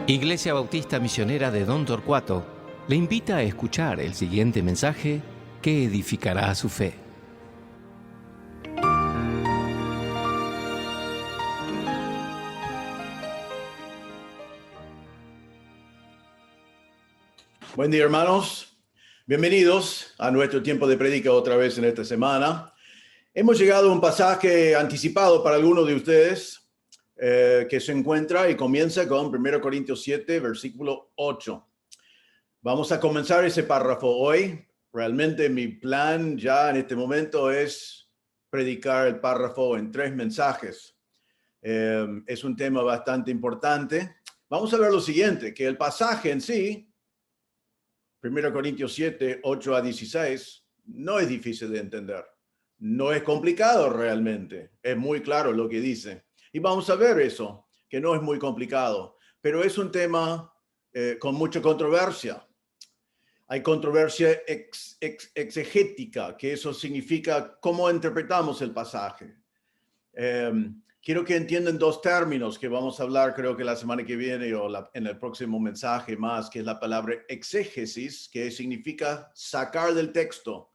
Iglesia Bautista Misionera de Don Torcuato le invita a escuchar el siguiente mensaje que edificará su fe. Buen día, hermanos. Bienvenidos a nuestro tiempo de prédica otra vez en esta semana. Hemos llegado a un pasaje anticipado para algunos de ustedes que se encuentra y comienza con 1 Corintios 7, versículo 8. Vamos a comenzar ese párrafo hoy. Realmente mi plan ya en este momento es predicar el párrafo en 3 mensajes. Es un tema bastante importante. Vamos a ver lo siguiente, que el pasaje en sí, 1 Corintios 7, 8 a 16, no es difícil de entender. No es complicado realmente. Es muy claro lo que dice. Y vamos a ver eso, que no es muy complicado. Pero es un tema con mucha controversia. Hay controversia exegética, que eso significa cómo interpretamos el pasaje. Quiero que entiendan 2 términos que vamos a hablar, creo que la semana que viene o en el próximo mensaje más, que es la palabra exégesis, que significa sacar del texto.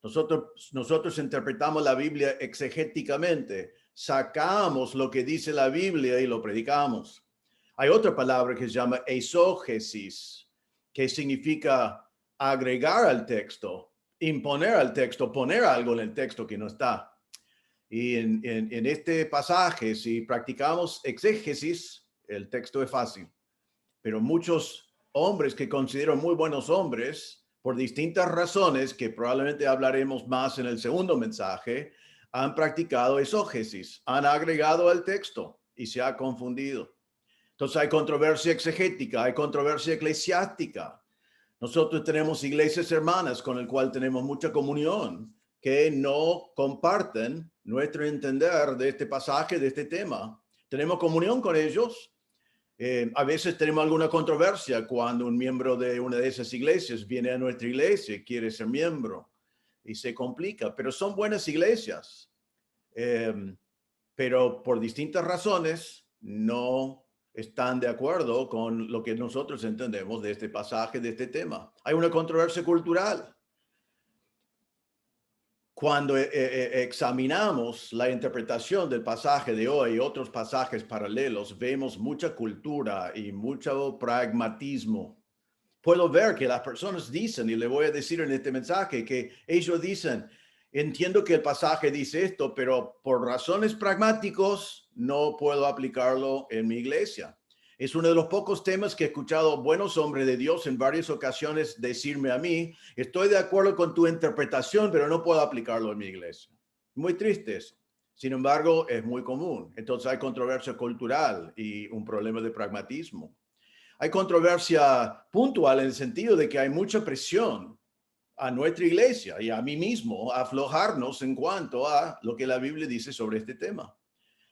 Nosotros interpretamos la Biblia exegéticamente, sacamos lo que dice la Biblia y lo predicamos. Hay otra palabra que se llama exógesis, que significa agregar al texto, imponer al texto, poner algo en el texto que no está. Y en este pasaje, si practicamos exégesis, el texto es fácil. Pero muchos hombres que considero muy buenos hombres, por distintas razones que probablemente hablaremos más en el segundo mensaje, han practicado exógesis, han agregado al texto y se ha confundido. Entonces hay controversia exegética, hay controversia eclesiástica. Nosotros tenemos iglesias hermanas con el cual tenemos mucha comunión que no comparten nuestro entender de este pasaje, de este tema. Tenemos comunión con ellos. A veces tenemos alguna controversia cuando un miembro de una de esas iglesias viene a nuestra iglesia y quiere ser miembro y se complica, pero son buenas iglesias. Pero por distintas razones no están de acuerdo con lo que nosotros entendemos de este pasaje, de este tema. Hay una controversia cultural. Cuando examinamos la interpretación del pasaje de hoy y otros pasajes paralelos, vemos mucha cultura y mucho pragmatismo. Puedo ver que las personas dicen, y le voy a decir en este mensaje, que ellos dicen, entiendo que el pasaje dice esto, pero por razones pragmáticos no puedo aplicarlo en mi iglesia. Es uno de los pocos temas que he escuchado buenos hombres de Dios en varias ocasiones decirme a mí, estoy de acuerdo con tu interpretación, pero no puedo aplicarlo en mi iglesia. Muy triste eso. Sin embargo, es muy común. Entonces hay controversia cultural y un problema de pragmatismo. Hay controversia puntual en el sentido de que hay mucha presión a nuestra iglesia y a mí mismo a aflojarnos en cuanto a lo que la Biblia dice sobre este tema.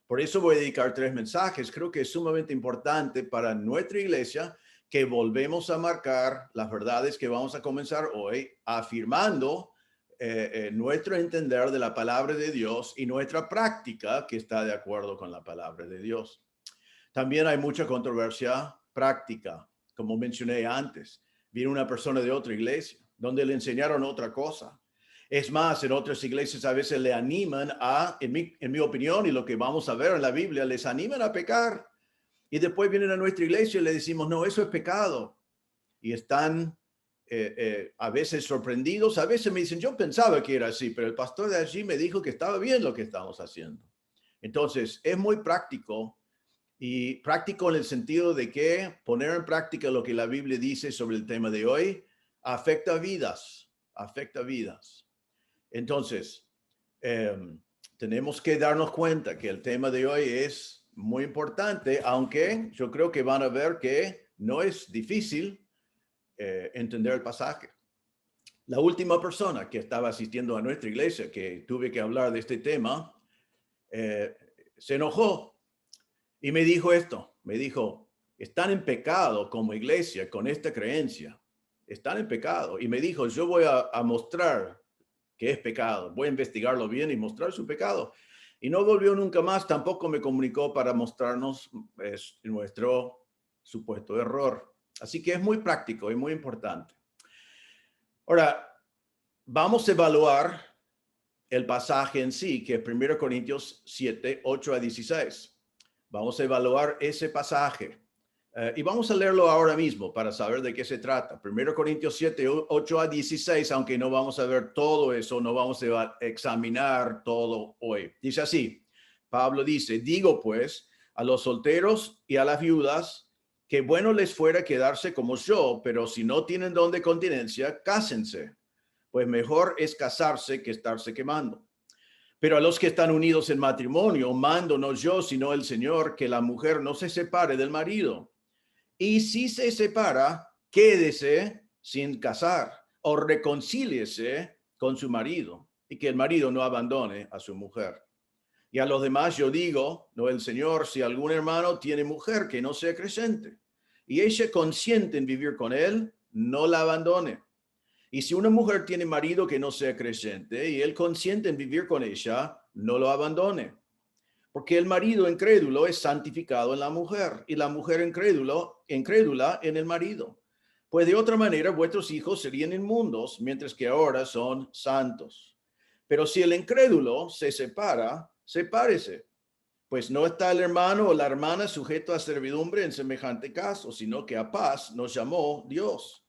Por eso voy a dedicar 3 mensajes. Creo que es sumamente importante para nuestra iglesia que volvemos a marcar las verdades que vamos a comenzar hoy, afirmando nuestro entender de la palabra de Dios y nuestra práctica que está de acuerdo con la palabra de Dios. También hay mucha controversia práctica, como mencioné antes. Viene una persona de otra iglesia donde le enseñaron otra cosa. Es más, en otras iglesias a veces le animan en mi opinión, y lo que vamos a ver en la Biblia, les animan a pecar. Y después vienen a nuestra iglesia y le decimos, no, eso es pecado. Y están a veces sorprendidos. A veces me dicen, yo pensaba que era así, pero el pastor de allí me dijo que estaba bien lo que estamos haciendo. Entonces, es muy práctico. Y práctico en el sentido de que poner en práctica lo que la Biblia dice sobre el tema de hoy afecta vidas, afecta vidas. Entonces, tenemos que darnos cuenta que el tema de hoy es muy importante, aunque yo creo que van a ver que no es difícil entender el pasaje. La última persona que estaba asistiendo a nuestra iglesia, que tuve que hablar de este tema, se enojó y me dijo esto, me dijo, están en pecado como iglesia con esta creencia, están en pecado. Y me dijo, yo voy a mostrar que es pecado. Voy a investigarlo bien y mostrar su pecado. Y no volvió nunca más, tampoco me comunicó para mostrarnos nuestro supuesto error. Así que es muy práctico y muy importante. Ahora, vamos a evaluar el pasaje en sí, que es 1 Corintios 7, 8 a 16. Vamos a evaluar ese pasaje. Y vamos a leerlo ahora mismo para saber de qué se trata. 1 Corintios 7, 8 a 16, aunque no vamos a ver todo eso, no vamos a examinar todo hoy. Dice así, Pablo dice, digo pues a los solteros y a las viudas que bueno les fuera quedarse como yo, pero si no tienen don de continencia, cásense, pues mejor es casarse que estarse quemando. Pero a los que están unidos en matrimonio, mando no yo, sino el Señor, que la mujer no se separe del marido. Y si se separa, quédese sin casar o reconcíliese con su marido y que el marido no abandone a su mujer. Y a los demás yo digo, no el Señor, si algún hermano tiene mujer que no sea creyente y ella consiente en vivir con él, no la abandone. Y si una mujer tiene marido que no sea creyente y él consiente en vivir con ella, no lo abandone. Porque el marido incrédulo es santificado en la mujer y la mujer incrédula en el marido. Pues de otra manera vuestros hijos serían inmundos, mientras que ahora son santos. Pero si el incrédulo se separa, sepárese. Pues no está el hermano o la hermana sujeto a servidumbre en semejante caso, sino que a paz nos llamó Dios.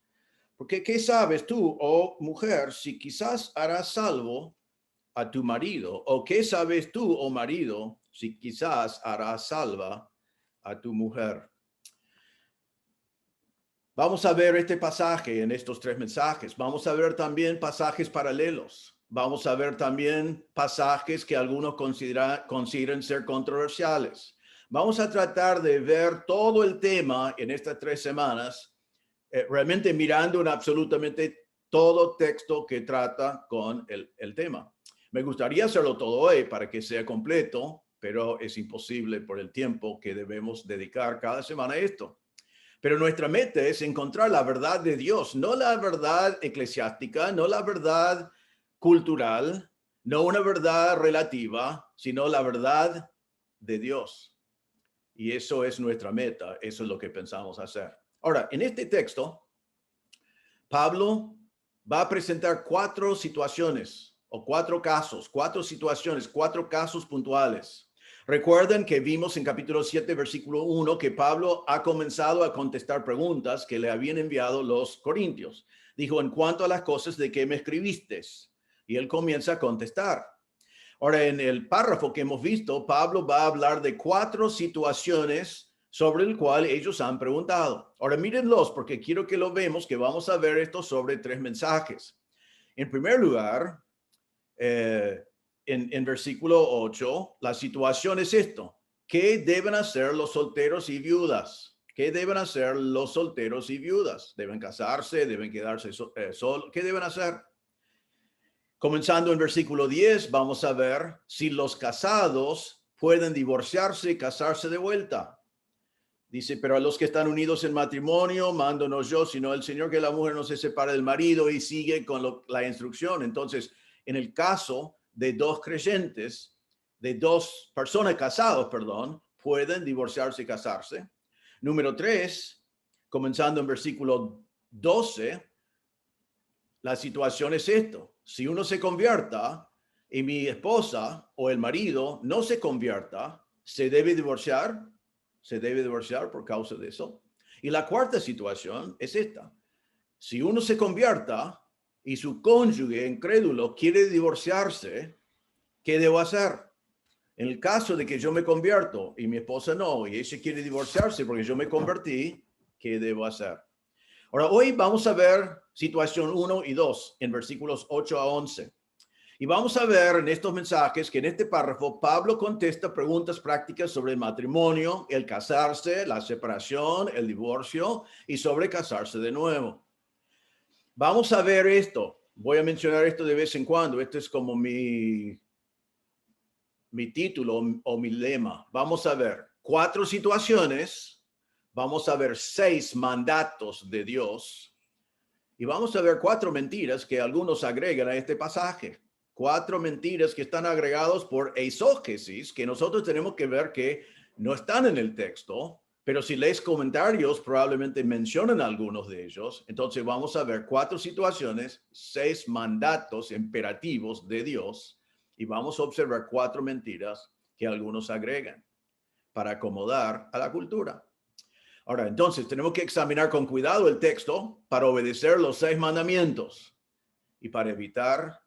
Porque ¿qué sabes tú, oh mujer, si quizás harás salvo a tu marido? ¿O qué sabes tú, oh marido, si quizás harás salva a tu mujer? Vamos a ver este pasaje en estos 3 mensajes. Vamos a ver también pasajes paralelos. Vamos a ver también pasajes que algunos consideran ser controversiales. Vamos a tratar de ver todo el tema en estas 3 semanas, realmente mirando en absolutamente todo texto que trata con el tema. Me gustaría hacerlo todo hoy para que sea completo, pero es imposible por el tiempo que debemos dedicar cada semana a esto. Pero nuestra meta es encontrar la verdad de Dios, no la verdad eclesiástica, no la verdad cultural, no una verdad relativa, sino la verdad de Dios. Y eso es nuestra meta, eso es lo que pensamos hacer. Ahora, en este texto, Pablo va a presentar 4 situaciones o 4 casos, 4 situaciones, 4 casos puntuales. Recuerden que vimos en capítulo 7, versículo 1, que Pablo ha comenzado a contestar preguntas que le habían enviado los corintios. Dijo, en cuanto a las cosas de que me escribiste, y él comienza a contestar. Ahora, en el párrafo que hemos visto, Pablo va a hablar de 4 situaciones sobre el cual ellos han preguntado. Ahora, mírenlos, porque quiero que lo vemos, que vamos a ver esto sobre 3 mensajes. En primer lugar, en versículo 8, la situación es esto. ¿Qué deben hacer los solteros y viudas? ¿Qué deben hacer los solteros y viudas? ¿Deben casarse? ¿Deben quedarse solos? ¿Qué deben hacer? Comenzando en versículo 10, vamos a ver si los casados pueden divorciarse y casarse de vuelta. Dice, pero a los que están unidos en matrimonio, mando no yo, sino el Señor, que la mujer no se separe del marido, y sigue con la instrucción. Entonces, en el caso de 2 creyentes, de 2 personas casadas, pueden divorciarse y casarse. Número 3, comenzando en versículo 12, la situación es esto. Si uno se convierta y mi esposa o el marido no se convierta, ¿se debe divorciar? Se debe divorciar por causa de eso. Y la cuarta situación es esta. Si uno se convierta y su cónyuge incrédulo quiere divorciarse, ¿qué debo hacer? En el caso de que yo me convierto y mi esposa no, y ella quiere divorciarse porque yo me convertí, ¿qué debo hacer? Ahora, hoy vamos a ver situación 1 y 2 en versículos 8 a 11. Y vamos a ver en estos mensajes que en este párrafo Pablo contesta preguntas prácticas sobre el matrimonio, el casarse, la separación, el divorcio y sobre casarse de nuevo. Vamos a ver esto. Voy a mencionar esto de vez en cuando. Esto es como mi título o mi lema. Vamos a ver 4 situaciones. Vamos a ver 6 mandatos de Dios. Y vamos a ver 4 mentiras que algunos agregan a este pasaje. 4 mentiras que están agregados por exógesis, que nosotros tenemos que ver que no están en el texto, Pero si lees comentarios, probablemente mencionan algunos de ellos. Entonces vamos a ver 4 situaciones, 6 mandatos imperativos de Dios y vamos a observar 4 mentiras que algunos agregan para acomodar a la cultura. Ahora, entonces tenemos que examinar con cuidado el texto para obedecer los 6 mandamientos y para evitar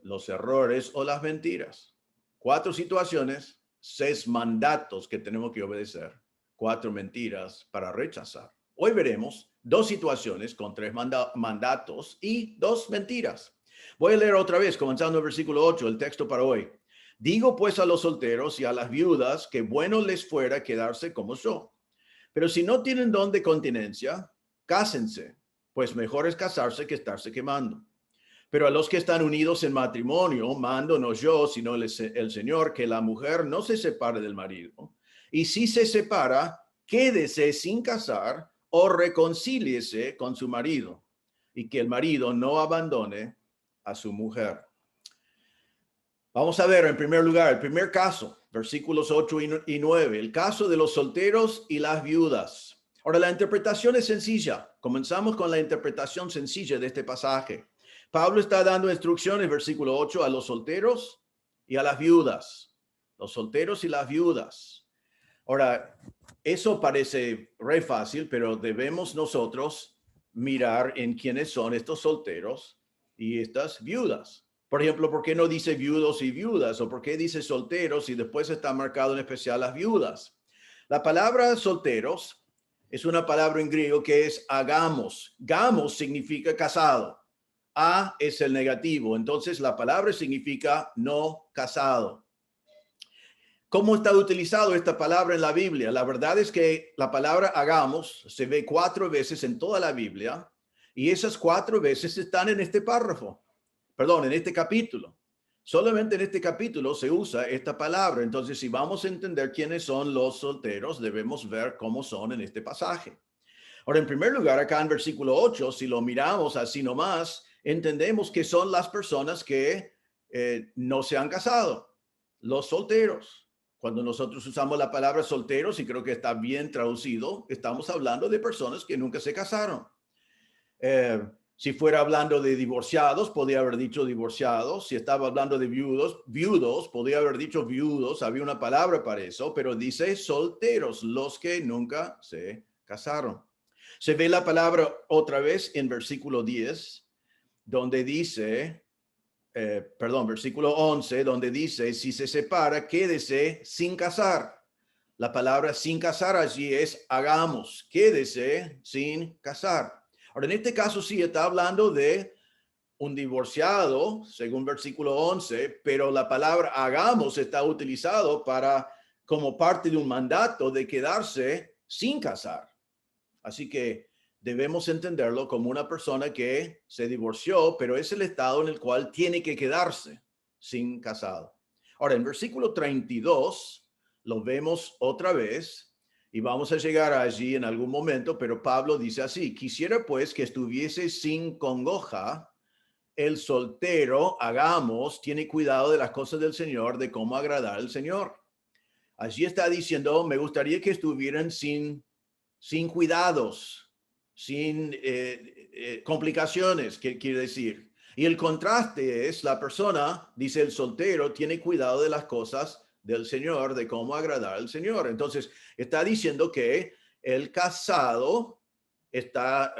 los errores o las mentiras. 4 situaciones, 6 mandatos que tenemos que obedecer, 4 mentiras para rechazar. Hoy veremos 2 situaciones con 3 mandatos y 2 mentiras. Voy a leer otra vez, comenzando el versículo 8, el texto para hoy. Digo pues a los solteros y a las viudas que bueno les fuera quedarse como yo. Pero si no tienen don de continencia, cásense, pues mejor es casarse que estarse quemando. Pero a los que están unidos en matrimonio, mando no yo, sino el Señor, que la mujer no se separe del marido. Y si se separa, quédese sin casar o reconcíliese con su marido. Y que el marido no abandone a su mujer. Vamos a ver en primer lugar el primer caso, versículos 8 y 9, el caso de los solteros y las viudas. Ahora, la interpretación es sencilla. Comenzamos con la interpretación sencilla de este pasaje. Pablo está dando instrucciones, versículo 8, a los solteros y a las viudas. Los solteros y las viudas. Ahora, eso parece re fácil, pero debemos nosotros mirar en quiénes son estos solteros y estas viudas. Por ejemplo, ¿por qué no dice viudos y viudas? ¿O por qué dice solteros y después está marcado en especial las viudas? La palabra solteros es una palabra en griego que es agamos. Gamos significa casado. A es el negativo. Entonces la palabra significa no casado. ¿Cómo está utilizado esta palabra en la Biblia? La verdad es que la palabra hagamos se ve 4 veces en toda la Biblia y esas 4 veces están en este párrafo. Perdón, en este capítulo. Solamente en este capítulo se usa esta palabra. Entonces, si vamos a entender quiénes son los solteros, debemos ver cómo son en este pasaje. Ahora, en primer lugar, acá en versículo 8, si lo miramos así nomás, entendemos que son las personas que no se han casado, los solteros. Cuando nosotros usamos la palabra solteros, y creo que está bien traducido, estamos hablando de personas que nunca se casaron. Si fuera hablando de divorciados, podría haber dicho divorciados. Si estaba hablando de viudos, podría haber dicho viudos. Había una palabra para eso, pero dice solteros, los que nunca se casaron. Se ve la palabra otra vez en versículo 10, donde dice, versículo 11, donde dice, si se separa, quédese sin casar. La palabra sin casar allí es hagamos, quédese sin casar. Ahora, en este caso sí está hablando de un divorciado, según versículo 11, pero la palabra hagamos está utilizado como parte de un mandato de quedarse sin casar. Así que debemos entenderlo como una persona que se divorció, pero es el estado en el cual tiene que quedarse sin casado. Ahora, en versículo 32 lo vemos otra vez. Y vamos a llegar allí en algún momento, pero Pablo dice así, quisiera pues que estuviese sin congoja, el soltero, hagamos, tiene cuidado de las cosas del Señor, de cómo agradar al Señor. Allí está diciendo, me gustaría que estuvieran sin cuidados, sin complicaciones, ¿qué quiere decir? Y el contraste es la persona, dice el soltero, tiene cuidado de las cosas del Señor, de cómo agradar al Señor. Entonces, está diciendo que el casado está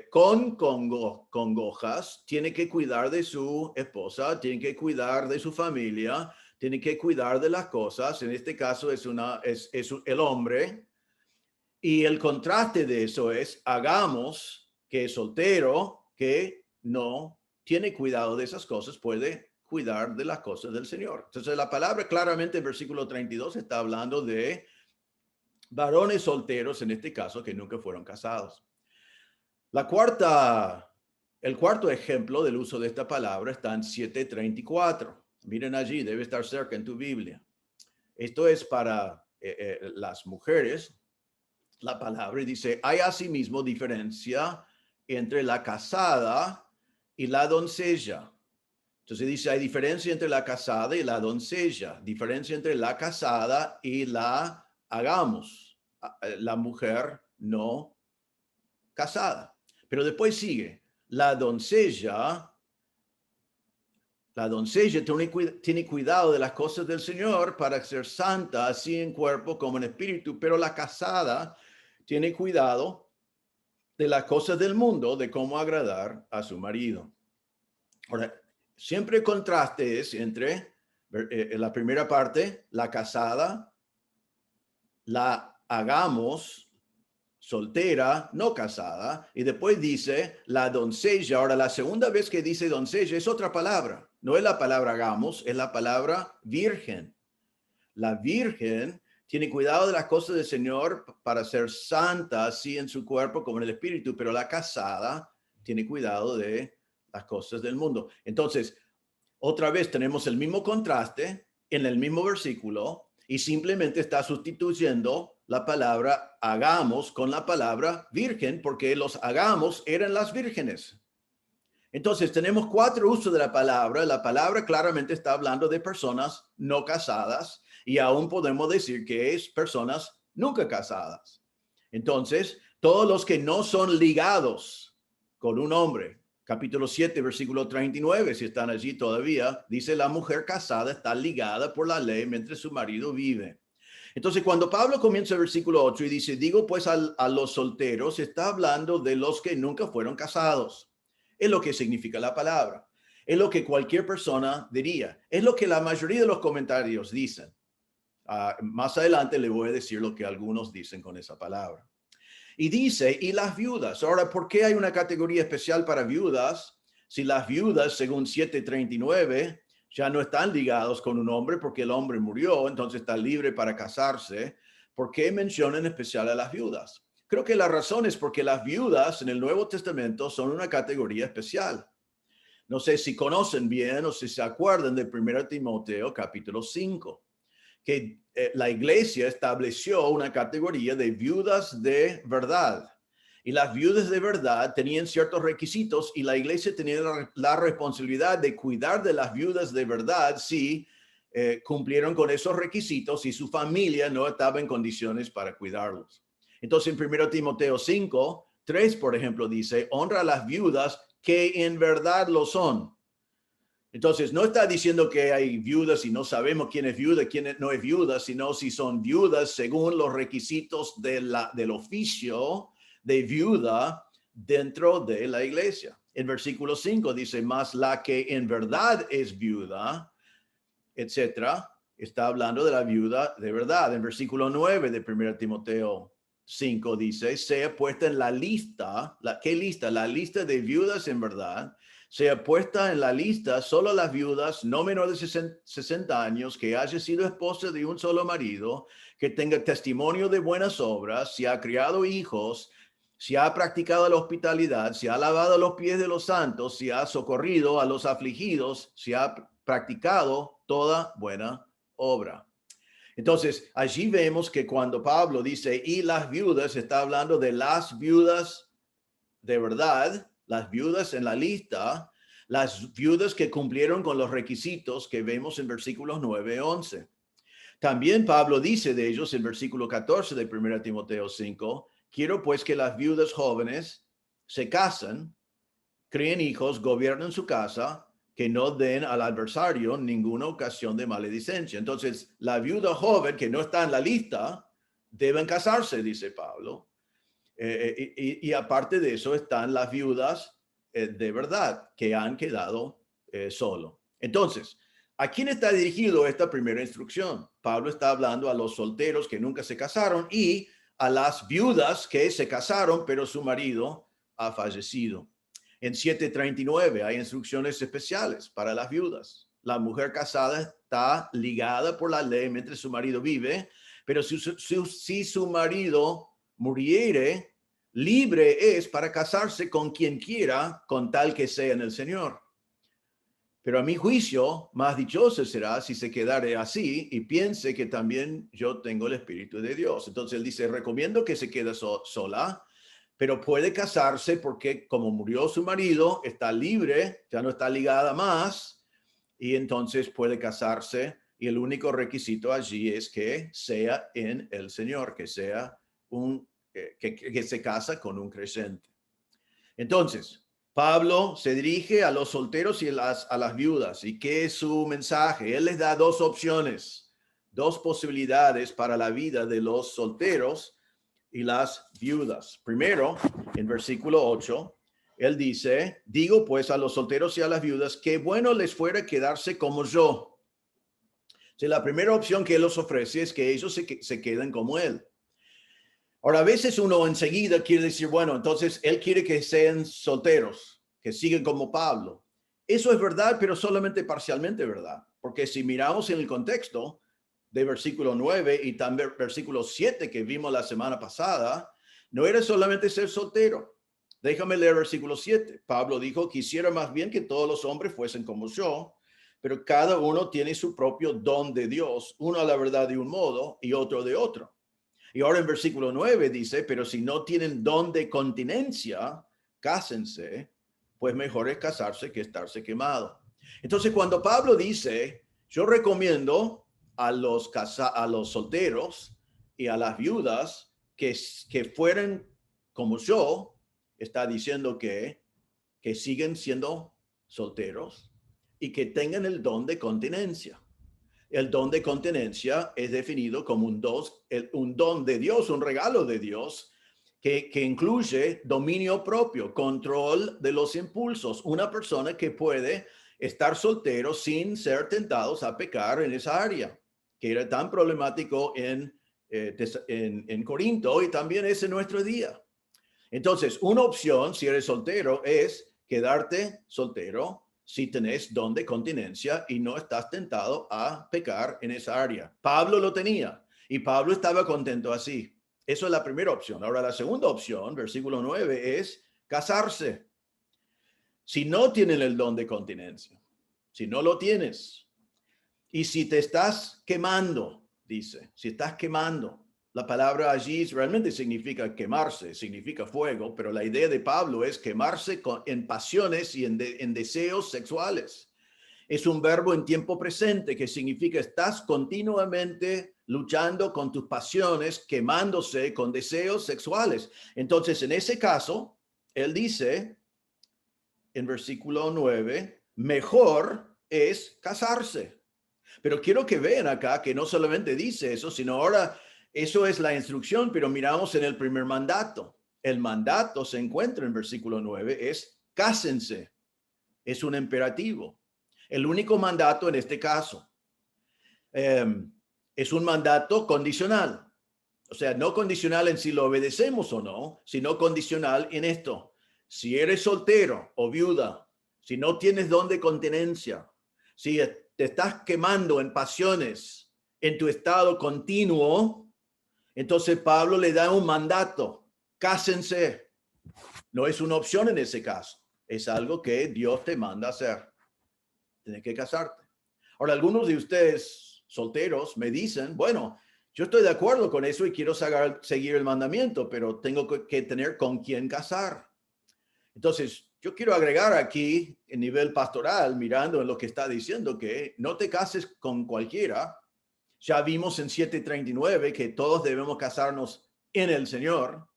con congojas, tiene que cuidar de su esposa, tiene que cuidar de su familia, tiene que cuidar de las cosas. En este caso es el hombre. Y el contraste de eso es, hagamos que el soltero que no tiene cuidado de esas cosas puede cuidar de las cosas del Señor. Entonces la palabra claramente en versículo 32 está hablando de varones solteros, en este caso, que nunca fueron casados. El cuarto ejemplo del uso de esta palabra está en 7:34. Miren allí, debe estar cerca en tu Biblia. Esto es para las mujeres. La palabra dice, hay asimismo diferencia entre la casada y la doncella. Entonces dice, hay diferencia entre la casada y la doncella, diferencia entre la casada y la hagamos. la mujer no casada. Pero después sigue, la doncella tiene cuidado de las cosas del Señor para ser santa, así en cuerpo como en espíritu, pero la casada tiene cuidado de las cosas del mundo, de cómo agradar a su marido. Ahora, siempre contraste es entre en la primera parte, la casada, la hagamos soltera, no casada, y después dice la doncella. Ahora, la segunda vez que dice doncella es otra palabra, no es la palabra hagamos, es la palabra virgen. La virgen tiene cuidado de las cosas del Señor para ser santa, así en su cuerpo como en el espíritu, pero la casada tiene cuidado de las cosas del mundo. Entonces, otra vez tenemos el mismo contraste en el mismo versículo y simplemente está sustituyendo la palabra hagamos con la palabra virgen, porque los hagamos eran las vírgenes. Entonces tenemos 4 usos de la palabra. La palabra claramente está hablando de personas no casadas y aún podemos decir que es personas nunca casadas. Entonces, todos los que no son ligados con un hombre, capítulo 7, versículo 39, si están allí todavía, dice la mujer casada está ligada por la ley mientras su marido vive. Entonces, cuando Pablo comienza el versículo 8 y dice, digo pues a los solteros, está hablando de los que nunca fueron casados. Es lo que significa la palabra. Es lo que cualquier persona diría. Es lo que la mayoría de los comentarios dicen. Más adelante le voy a decir lo que algunos dicen con esa palabra. Y dice, y las viudas. Ahora, ¿por qué hay una categoría especial para viudas? Si las viudas, según 739, ya no están ligados con un hombre porque el hombre murió, entonces está libre para casarse, ¿por qué menciona en especial a las viudas? Creo que la razón es porque las viudas en el Nuevo Testamento son una categoría especial. No sé si conocen bien o si se acuerdan de 1 Timoteo capítulo 5, que la iglesia estableció una categoría de viudas de verdad. Y las viudas de verdad tenían ciertos requisitos y la iglesia tenía la responsabilidad de cuidar de las viudas de verdad si cumplieron con esos requisitos y su familia no estaba en condiciones para cuidarlos. Entonces en 1 Timoteo 5, 3, por ejemplo, dice, honra a las viudas que en verdad lo son. Entonces, no está diciendo que hay viudas y no sabemos quién es viuda, quién no es viuda, sino si son viudas según los requisitos del oficio de viuda dentro de la iglesia. En versículo 5 dice, más la que en verdad es viuda, etcétera, está hablando de la viuda de verdad. En versículo 9 de 1 Timoteo 5 dice, sea puesta en la lista, ¿qué lista? La lista de viudas en verdad, sea puesta en la lista solo las viudas no menor de 60 años, que haya sido esposa de un solo marido, que tenga testimonio de buenas obras, si ha criado hijos, si ha practicado la hospitalidad, si ha lavado los pies de los santos, si ha socorrido a los afligidos, si ha practicado toda buena obra. Entonces, allí vemos que cuando Pablo dice, y las viudas, está hablando de las viudas de verdad, las viudas en la lista, las viudas que cumplieron con los requisitos que vemos en versículos 9 y 11. También Pablo dice de ellos en versículo 14 de 1 Timoteo 5, quiero pues que las viudas jóvenes se casen, críen hijos, gobiernen su casa, que no den al adversario ninguna ocasión de maledicencia. Entonces, la viuda joven que no está en la lista deben casarse, dice Pablo. Y aparte de eso están las viudas de verdad que han quedado solo. Entonces, ¿a quién está dirigido esta primera instrucción? Pablo está hablando a los solteros que nunca se casaron y a las viudas que se casaron, pero su marido ha fallecido. En 739 hay instrucciones especiales para las viudas. La mujer casada está ligada por la ley mientras su marido vive, pero si su marido muriere, libre es para casarse con quien quiera, con tal que sea en el Señor. Pero a mi juicio, más dichoso será si se quedare así y piense que también yo tengo el Espíritu de Dios. Entonces él dice, recomiendo que se quede sola, pero puede casarse porque como murió su marido, está libre, ya no está ligada más, y entonces puede casarse. Y el único requisito allí es que sea en el Señor, que sea que se casa con un creyente. Entonces, Pablo se dirige a los solteros y a las viudas. ¿Y qué es su mensaje? Él les da dos opciones, dos posibilidades para la vida de los solteros y las viudas. Primero, en versículo 8, él dice, digo pues a los solteros y a las viudas, que bueno les fuera quedarse como yo. O la primera opción que él los ofrece es que ellos se queden como él. Ahora, a veces uno enseguida quiere decir, bueno, entonces él quiere que sean solteros, que sigan como Pablo. Eso es verdad, pero solamente parcialmente verdad. Porque si miramos en el contexto de versículo 9 y también versículo 7 que vimos la semana pasada, no era solamente ser soltero. Déjame leer versículo 7. Pablo dijo, quisiera más bien que todos los hombres fuesen como yo, pero cada uno tiene su propio don de Dios, uno a la verdad de un modo y otro de otro. Y ahora en versículo 9 dice, pero si no tienen don de continencia, cásense, pues mejor es casarse que estarse quemado. Entonces, cuando Pablo dice, yo recomiendo a los solteros y a las viudas que fueran como yo, está diciendo que siguen siendo solteros y que tengan el don de continencia. El don de continencia es definido como un don de Dios, un regalo de Dios que incluye dominio propio, control de los impulsos. Una persona que puede estar soltero sin ser tentados a pecar en esa área, que era tan problemático en Corinto y también es en nuestro día. Entonces, una opción, si eres soltero, es quedarte soltero si tenés don de continencia y no estás tentado a pecar en esa área. Pablo lo tenía y Pablo estaba contento así. Eso es la primera opción. Ahora, la segunda opción, versículo 9, es casarse. Si no tienen el don de continencia, si no lo tienes, y si te estás quemando, dice, si estás quemando, la palabra allí realmente significa quemarse, significa fuego, pero la idea de Pablo es quemarse en pasiones y en deseos sexuales. Es un verbo en tiempo presente que significa estás continuamente luchando con tus pasiones, quemándose con deseos sexuales. Entonces, en ese caso, él dice en versículo 9, mejor es casarse. Pero quiero que vean acá que no solamente dice eso, sino ahora eso es la instrucción, pero miramos en el primer mandato. El mandato se encuentra en versículo 9, es cásense. Es un imperativo. El único mandato en este caso es un mandato condicional. O sea, no condicional en si lo obedecemos o no, sino condicional en esto. Si eres soltero o viuda, si no tienes don de continencia, si te estás quemando en pasiones en tu estado continuo, entonces Pablo le da un mandato, cásense. No es una opción en ese caso, es algo que Dios te manda hacer. Tienes que casarte. Ahora, algunos de ustedes solteros me dicen, bueno, yo estoy de acuerdo con eso y quiero seguir el mandamiento, pero tengo que tener con quién casar. Entonces, yo quiero agregar aquí en nivel pastoral, mirando en lo que está diciendo, que no te cases con cualquiera. Ya vimos en 7:39 que todos debemos casarnos en el Señor,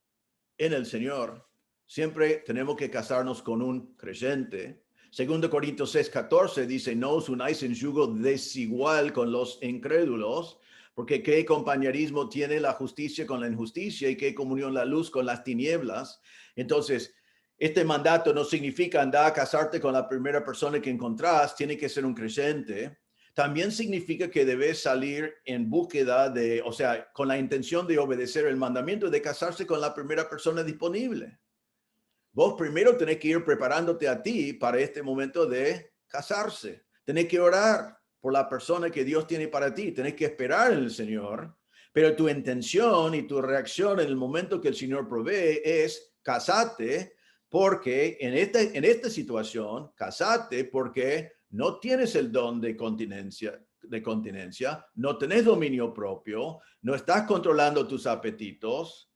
en el Señor. Siempre tenemos que casarnos con un creyente. Segundo Corintios 6:14 dice, no os unáis en yugo desigual con los incrédulos, porque qué compañerismo tiene la justicia con la injusticia y qué comunión la luz con las tinieblas. Entonces, este mandato no significa andar a casarte con la primera persona que encontrás, tiene que ser un creyente. También significa que debes salir en búsqueda de, o sea, con la intención de obedecer el mandamiento de casarse con la primera persona disponible. Vos primero tenés que ir preparándote a ti para este momento de casarse. Tenés que orar por la persona que Dios tiene para ti. Tenés que esperar en el Señor. Pero tu intención y tu reacción en el momento que el Señor provee es casarte, porque en esta situación, casate porque no tienes el don de continencia, no tenés dominio propio, no estás controlando tus apetitos,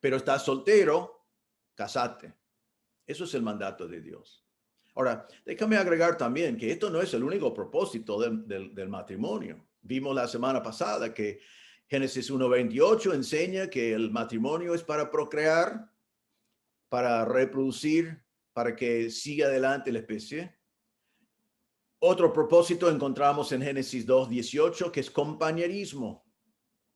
pero estás soltero, casate. Eso es el mandato de Dios. Ahora, déjame agregar también que esto no es el único propósito del matrimonio. Vimos la semana pasada que Génesis 1:28 enseña que el matrimonio es para procrear, para reproducir, para que siga adelante la especie. Otro propósito encontramos en Génesis 2:18, que es compañerismo.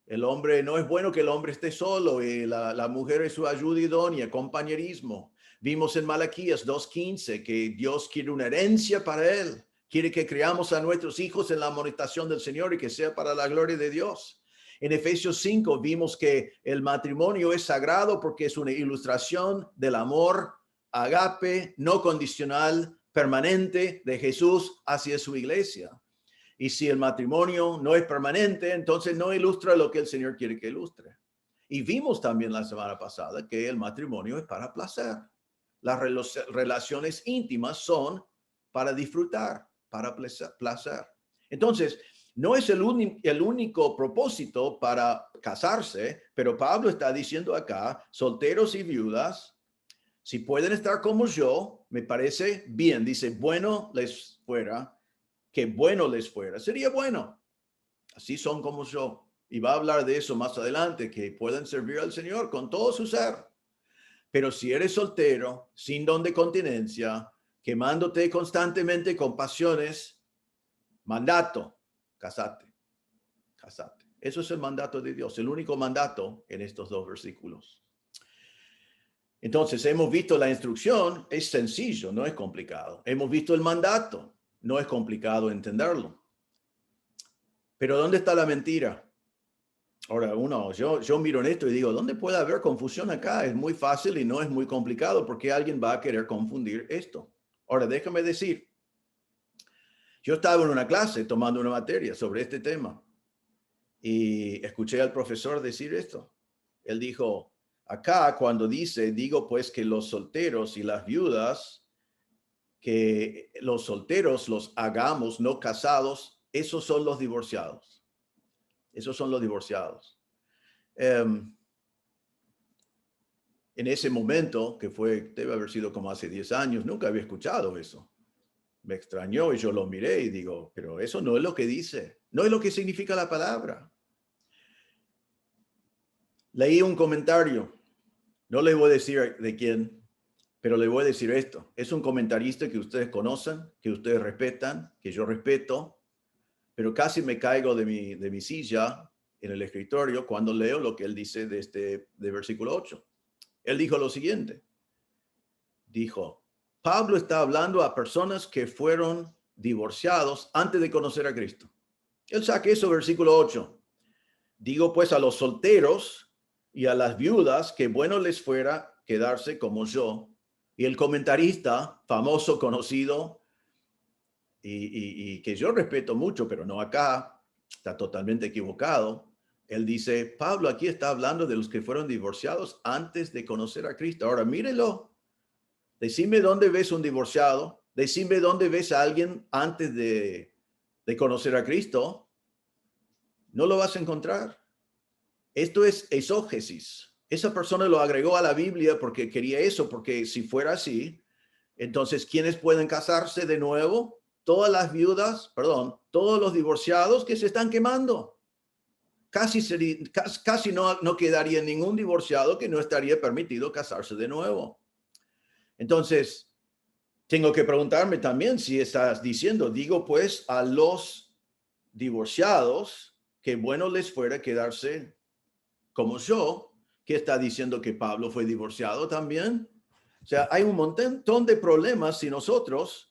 El hombre, no es bueno que el hombre esté solo, y la mujer es su ayuda idónea, compañerismo. Vimos en Malaquías 2:15 que Dios quiere una herencia para él. Quiere que criamos a nuestros hijos en la amonestación del Señor y que sea para la gloria de Dios. En Efesios 5 vimos que el matrimonio es sagrado porque es una ilustración del amor agape, no condicional, permanente de Jesús hacia su iglesia. Y si el matrimonio no es permanente, entonces no ilustra lo que el Señor quiere que ilustre. Y vimos también la semana pasada que el matrimonio es para placer. Las relaciones íntimas son para disfrutar, para placer. Entonces, no es el único propósito para casarse, pero Pablo está diciendo acá, solteros y viudas, si pueden estar como yo, me parece bien. Dice, bueno les fuera, que bueno les fuera. Sería bueno. Así son como yo. Y va a hablar de eso más adelante, que pueden servir al Señor con todo su ser. Pero si eres soltero, sin don de continencia, quemándote constantemente con pasiones, mandato, casate, casate. Eso es el mandato de Dios, el único mandato en estos dos versículos. Entonces, hemos visto la instrucción, es sencillo, no es complicado. Hemos visto el mandato, no es complicado entenderlo. Pero ¿dónde está la mentira? Ahora, yo miro en esto y digo, ¿dónde puede haber confusión acá? Es muy fácil y no es muy complicado porque alguien va a querer confundir esto. Ahora, déjame decir, yo estaba en una clase tomando una materia sobre este tema y escuché al profesor decir esto. Él dijo, acá cuando digo pues que los solteros y las viudas, que los solteros los hagamos no casados, esos son los divorciados. Esos son los divorciados. En ese momento, que debe haber sido como hace 10 años, nunca había escuchado eso. Me extrañó y yo lo miré y digo, pero eso no es lo que dice, no es lo que significa la palabra. Leí un comentario, no le voy a decir de quién, pero le voy a decir esto. Es un comentarista que ustedes conocen, que ustedes respetan, que yo respeto, pero casi me caigo de mi silla en el escritorio cuando leo lo que él dice de versículo 8. Él dijo lo siguiente. Dijo, Pablo está hablando a personas que fueron divorciados antes de conocer a Cristo. Él saca eso, versículo 8. Digo pues a los solteros y a las viudas que bueno les fuera quedarse como yo. Y el comentarista, famoso, conocido, y que yo respeto mucho, pero no acá, está totalmente equivocado. Él dice, Pablo aquí está hablando de los que fueron divorciados antes de conocer a Cristo. Ahora, mírelo. Decime dónde ves un divorciado. Decime dónde ves a alguien antes de conocer a Cristo. No lo vas a encontrar. Esto es exógesis. Esa persona lo agregó a la Biblia porque quería eso, porque si fuera así, entonces, ¿quiénes pueden casarse de nuevo? Todas las viudas, todos los divorciados que se están quemando. Casi no quedaría ningún divorciado que no estaría permitido casarse de nuevo. Entonces, tengo que preguntarme también si estás diciendo, digo pues a los divorciados que bueno les fuera quedarse como yo, que está diciendo que Pablo fue divorciado también. O sea, hay un montón de problemas si nosotros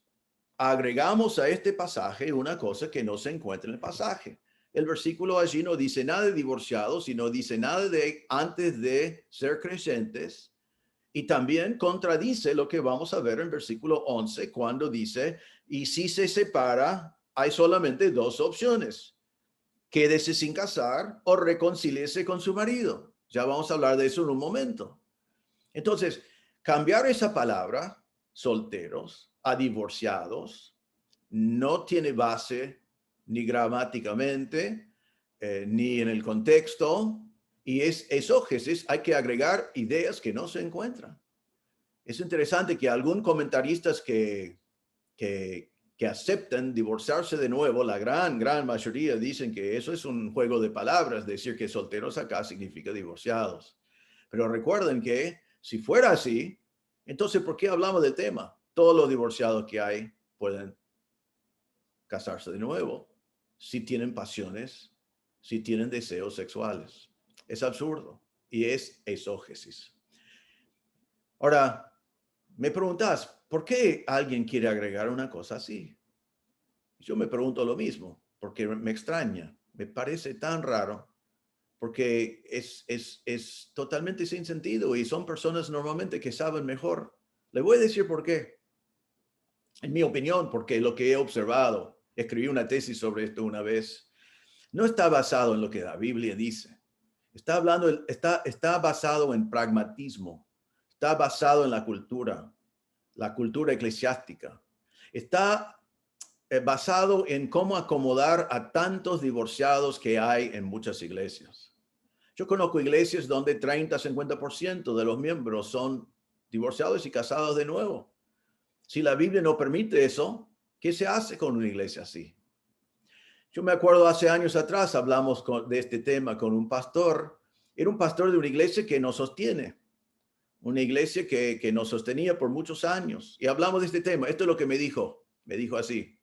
agregamos a este pasaje una cosa que no se encuentra en el pasaje. El versículo allí no dice nada de divorciados, sino dice nada de antes de ser creyentes. Y también contradice lo que vamos a ver en versículo 11, cuando dice, y si se separa, hay solamente dos opciones. Quédese sin casar o reconcíliese con su marido. Ya vamos a hablar de eso en un momento. Entonces, cambiar esa palabra, solteros, a divorciados, no tiene base ni gramáticamente, ni en el contexto, y es exógesis. Hay que agregar ideas que no se encuentran. Es interesante que algún comentaristas que que aceptan divorciarse de nuevo, la gran mayoría dicen que eso es un juego de palabras, decir que solteros acá significa divorciados. Pero recuerden que si fuera así, entonces ¿por qué hablamos del tema? Todos los divorciados que hay pueden casarse de nuevo si tienen pasiones, si tienen deseos sexuales. Es absurdo y es exógesis. Ahora, me preguntas, ¿por qué alguien quiere agregar una cosa así? Yo me pregunto lo mismo, porque me extraña, me parece tan raro, porque es totalmente sin sentido y son personas normalmente que saben mejor. Le voy a decir por qué. En mi opinión, porque lo que he observado, escribí una tesis sobre esto una vez, no está basado en lo que la Biblia dice. Está basado en pragmatismo, está basado en la cultura eclesiástica. Está basado en cómo acomodar a tantos divorciados que hay en muchas iglesias. Yo conozco iglesias donde 30-50% de los miembros son divorciados y casados de nuevo. Si la Biblia no permite eso, ¿qué se hace con una iglesia así? Yo me acuerdo hace años atrás hablamos de este tema con un pastor. Era un pastor de una iglesia que nos sostiene, una iglesia que nos sostenía por muchos años. Y hablamos de este tema. Esto es lo que me dijo. Me dijo así: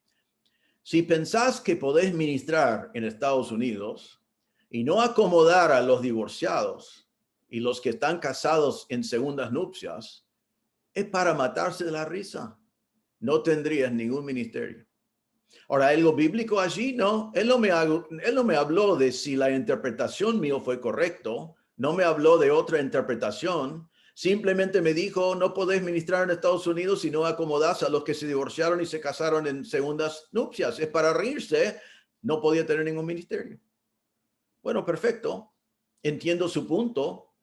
si pensás que podés ministrar en Estados Unidos y no acomodar a los divorciados y los que están casados en segundas nupcias, es para matarse de la risa. No tendrías ningún ministerio. Ahora, ¿algo bíblico allí? No, él no me habló de si la interpretación mío fue correcto, no me habló de otra interpretación, simplemente me dijo, no podés ministrar en Estados Unidos si no acomodás a los que se divorciaron y se casaron en segundas nupcias. Es para reírse, no podía tener ningún ministerio. Bueno, perfecto, entiendo su punto,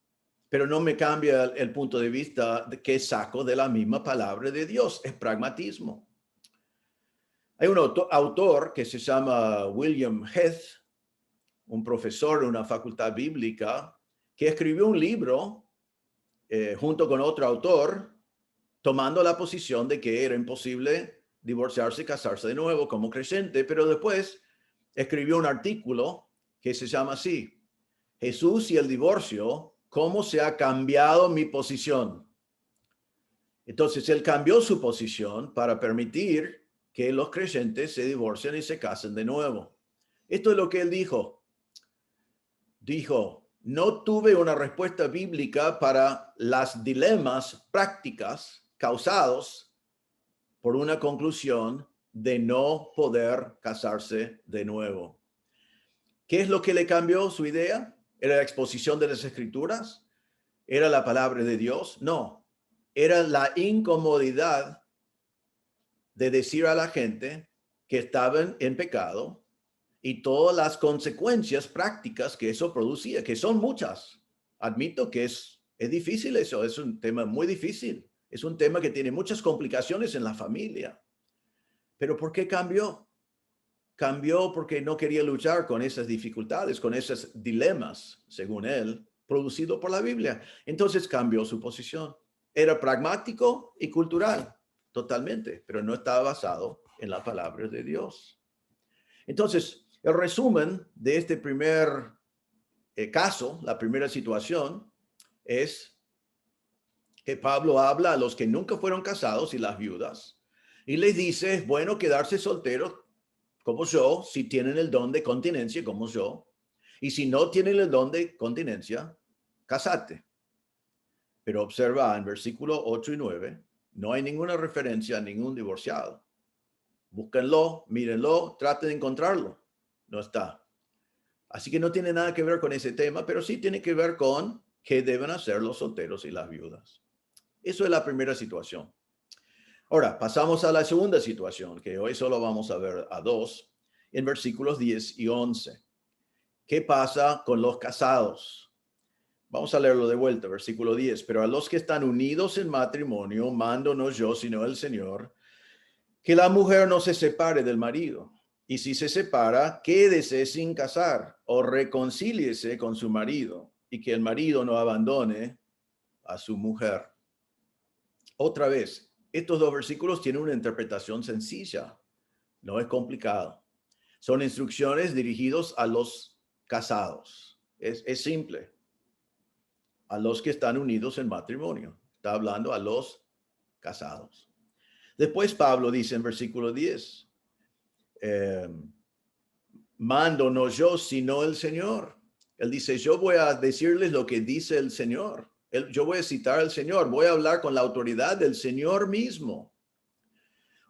pero no me cambia el punto de vista que saco de la misma palabra de Dios, es pragmatismo. Hay un autor que se llama William Heth, un profesor de una facultad bíblica, que escribió un libro junto con otro autor, tomando la posición de que era imposible divorciarse y casarse de nuevo como creyente, pero después escribió un artículo que se llama así: Jesús y el divorcio, ¿cómo se ha cambiado mi posición? Entonces él cambió su posición para permitir que los creyentes se divorcien y se casen de nuevo. Esto es lo que él dijo. Dijo, no tuve una respuesta bíblica para los dilemas prácticas causados por una conclusión de no poder casarse de nuevo. ¿Qué es lo que le cambió su idea? ¿Era la exposición de las escrituras? ¿Era la palabra de Dios? No, era la incomodidad de decir a la gente que estaban en pecado y todas las consecuencias prácticas que eso producía, que son muchas. Admito que es difícil eso, es un tema muy difícil, es un tema que tiene muchas complicaciones en la familia. Pero ¿por qué cambió? Cambió porque no quería luchar con esas dificultades, con esos dilemas, según él, producidos por la Biblia. Entonces cambió su posición. Era pragmático y cultural. Totalmente, pero no estaba basado en la palabra de Dios. Entonces, el resumen de este primer caso, la primera situación, es que Pablo habla a los que nunca fueron casados y las viudas, y les dice, es bueno quedarse solteros como yo, si tienen el don de continencia como yo, y si no tienen el don de continencia, casate. Pero observa en versículos 8 y 9, no hay ninguna referencia a ningún divorciado. Búsquenlo, mírenlo, traten de encontrarlo. No está. Así que no tiene nada que ver con ese tema, pero sí tiene que ver con qué deben hacer los solteros y las viudas. Eso es la primera situación. Ahora, pasamos a la segunda situación, que hoy solo vamos a ver a dos, en versículos 10 y 11. ¿Qué pasa con los casados? Vamos a leerlo de vuelta, versículo 10. Pero a los que están unidos en matrimonio, mando no yo, sino el Señor, que la mujer no se separe del marido. Y si se separa, quédese sin casar o reconcíliese con su marido, y que el marido no abandone a su mujer. Otra vez, estos dos versículos tienen una interpretación sencilla. No es complicado. Son instrucciones dirigidas a los casados. Es simple. A los que están unidos en matrimonio. Está hablando a los casados. Después Pablo dice en versículo 10, mando no yo, sino el Señor. Él dice, yo voy a decirles lo que dice el Señor. Yo voy a citar al Señor, voy a hablar con la autoridad del Señor mismo.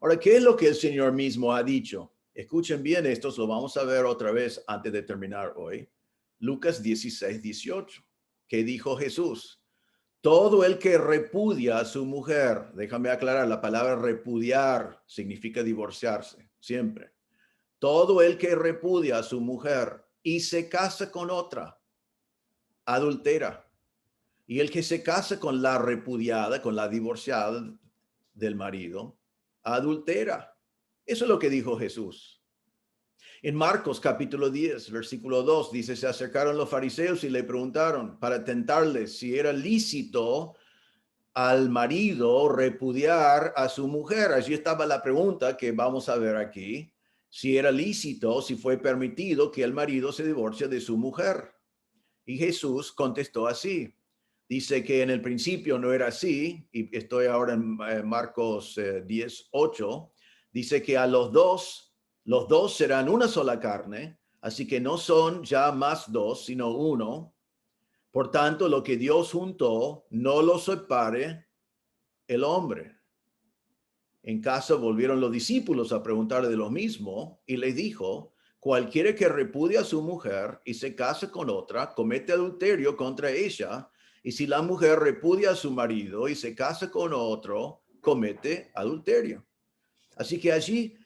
Ahora, ¿qué es lo que el Señor mismo ha dicho? Escuchen bien esto, lo vamos a ver otra vez antes de terminar hoy. Lucas 16:18. ¿Qué dijo Jesús? Todo el que repudia a su mujer, déjame aclarar, la palabra repudiar significa divorciarse, siempre. Todo el que repudia a su mujer y se casa con otra, adultera. Y el que se casa con la repudiada, con la divorciada del marido, adultera. Eso es lo que dijo Jesús. En Marcos capítulo 10, versículo 2, dice, se acercaron los fariseos y le preguntaron para tentarle si era lícito al marido repudiar a su mujer. Allí estaba la pregunta que vamos a ver aquí, si era lícito, si fue permitido que el marido se divorcie de su mujer. Y Jesús contestó así. Dice que en el principio no era así, y estoy ahora en Marcos 10:8, dice que a los dos serán una sola carne, así que no son ya más dos, sino uno. Por tanto, lo que Dios juntó, no lo separe el hombre. En casa volvieron los discípulos a preguntarle de lo mismo, y le dijo, cualquiera que repudie a su mujer y se case con otra, comete adulterio contra ella. Y si la mujer repudia a su marido y se casa con otro, comete adulterio. Así que allí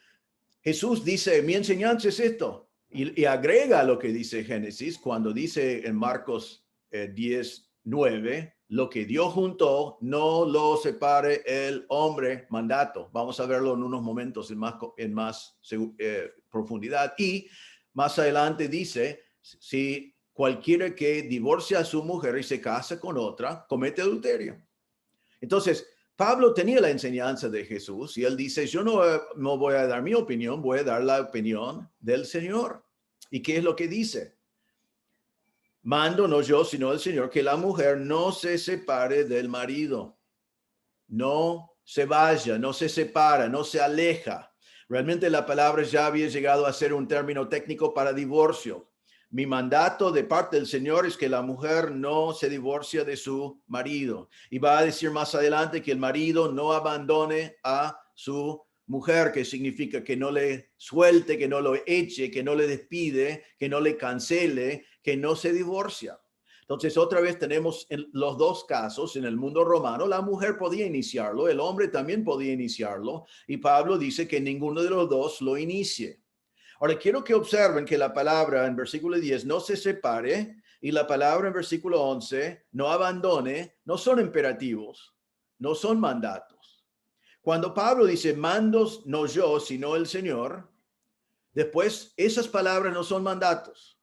Jesús dice, mi enseñanza es esto. Y agrega lo que dice Génesis cuando dice en Marcos 10:9, lo que Dios juntó, no lo separe el hombre, mandato. Vamos a verlo en unos momentos en más profundidad. Y más adelante dice, si cualquiera que divorcia a su mujer y se casa con otra, comete adulterio. Entonces, Pablo tenía la enseñanza de Jesús y él dice, yo no voy a dar mi opinión, voy a dar la opinión del Señor. ¿Y qué es lo que dice? Mando no yo, sino el Señor, que la mujer no se separe del marido. No se vaya, no se separa, no se aleja. Realmente la palabra ya había llegado a ser un término técnico para divorcio. Mi mandato de parte del Señor es que la mujer no se divorcie de su marido. Y va a decir más adelante que el marido no abandone a su mujer, que significa que no le suelte, que no lo eche, que no le despide, que no le cancele, que no se divorcia. Entonces, otra vez tenemos los dos casos en el mundo romano. La mujer podía iniciarlo, el hombre también podía iniciarlo. Y Pablo dice que ninguno de los dos lo inicie. Ahora, quiero que observen que la palabra en versículo 10, no se separe, y la palabra en versículo 11, no abandone, no son imperativos, no son mandatos. Cuando Pablo dice, mandos no yo, sino el Señor, después esas palabras no son mandatos.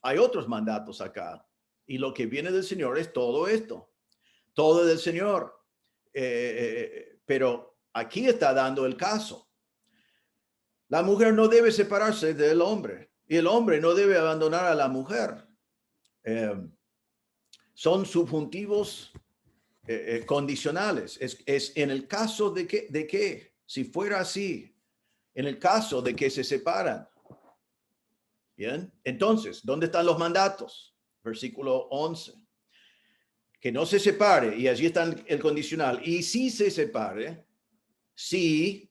Hay otros mandatos acá, y lo que viene del Señor es todo esto, todo del Señor. Pero aquí está dando el caso. La mujer no debe separarse del hombre y el hombre no debe abandonar a la mujer. Son subjuntivos condicionales. Es en el caso de que, si fuera así, en el caso de que se separan. Bien, entonces, ¿dónde están los mandatos? Versículo 11. Que no se separe, y allí está el condicional. Y si se separe, si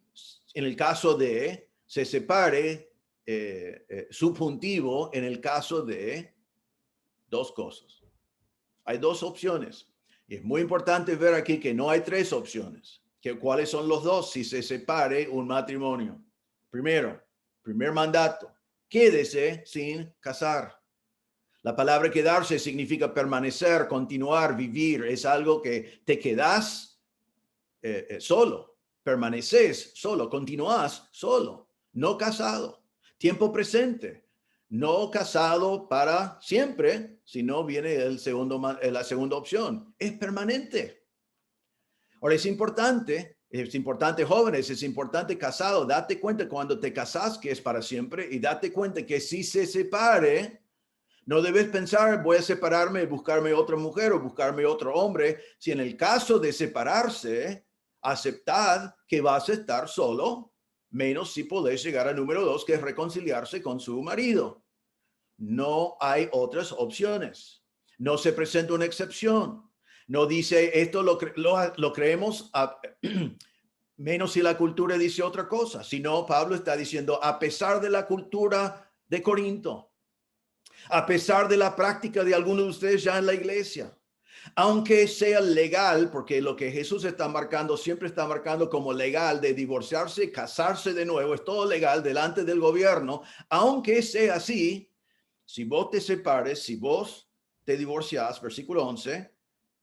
en el caso de se separe, subjuntivo en el caso de dos cosas. Hay dos opciones. Y es muy importante ver aquí que no hay tres opciones. ¿Cuáles son los dos si se separe un matrimonio? Primero, primer mandato, quédese sin casar. La palabra quedarse significa permanecer, continuar, vivir. Es algo que te quedas solo, permaneces solo, continúas solo. No casado, tiempo presente, no casado para siempre, sino viene la segunda opción, es permanente. Ahora es importante Es importante, jóvenes, es importante casado. Date cuenta cuando te casas que es para siempre y date cuenta que si se separe, no debes pensar, voy a separarme y buscarme otra mujer o buscarme otro hombre. Si en el caso de separarse, aceptad que vas a estar solo, menos si podés llegar al número 2, que es reconciliarse con su marido. No hay otras opciones. No se presenta una excepción. No dice esto lo creemos menos si la cultura dice otra cosa. Sino Pablo está diciendo a pesar de la cultura de Corinto, a pesar de la práctica de algunos de ustedes ya en la iglesia, aunque sea legal, porque lo que Jesús está marcando, siempre está marcando como legal de divorciarse, casarse de nuevo, es todo legal delante del gobierno, aunque sea así, si vos te separes, si vos te divorciás, versículo 11,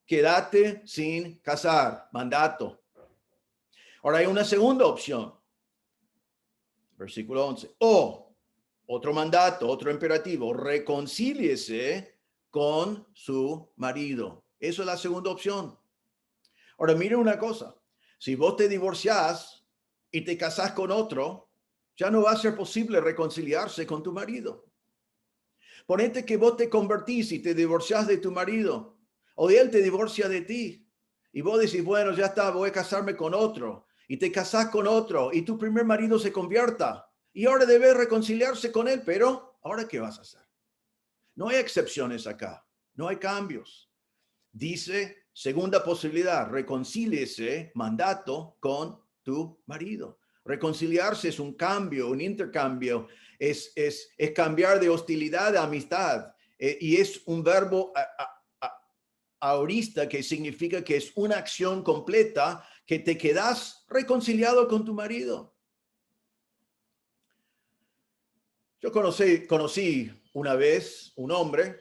quédate sin casar, mandato. Ahora hay una segunda opción, versículo 11, o otro mandato, otro imperativo, reconcíliese con su marido. Eso es la segunda opción. Ahora, mire una cosa, si vos te divorciás y te casás con otro, ya no va a ser posible reconciliarse con tu marido. Ponete que vos te convertís y te divorciás de tu marido, o él te divorcia de ti, y vos decís, bueno, ya está, voy a casarme con otro, y te casás con otro, y tu primer marido se convierta, y ahora debes reconciliarse con él, pero ¿ahora qué vas a hacer? No hay excepciones acá, no hay cambios. Dice, segunda posibilidad, reconcíliese, mandato, con tu marido. Reconciliarse es un cambio, un intercambio, es cambiar de hostilidad a amistad, y es un verbo aorista que significa que es una acción completa que te quedas reconciliado con tu marido. Yo conocí una vez un hombre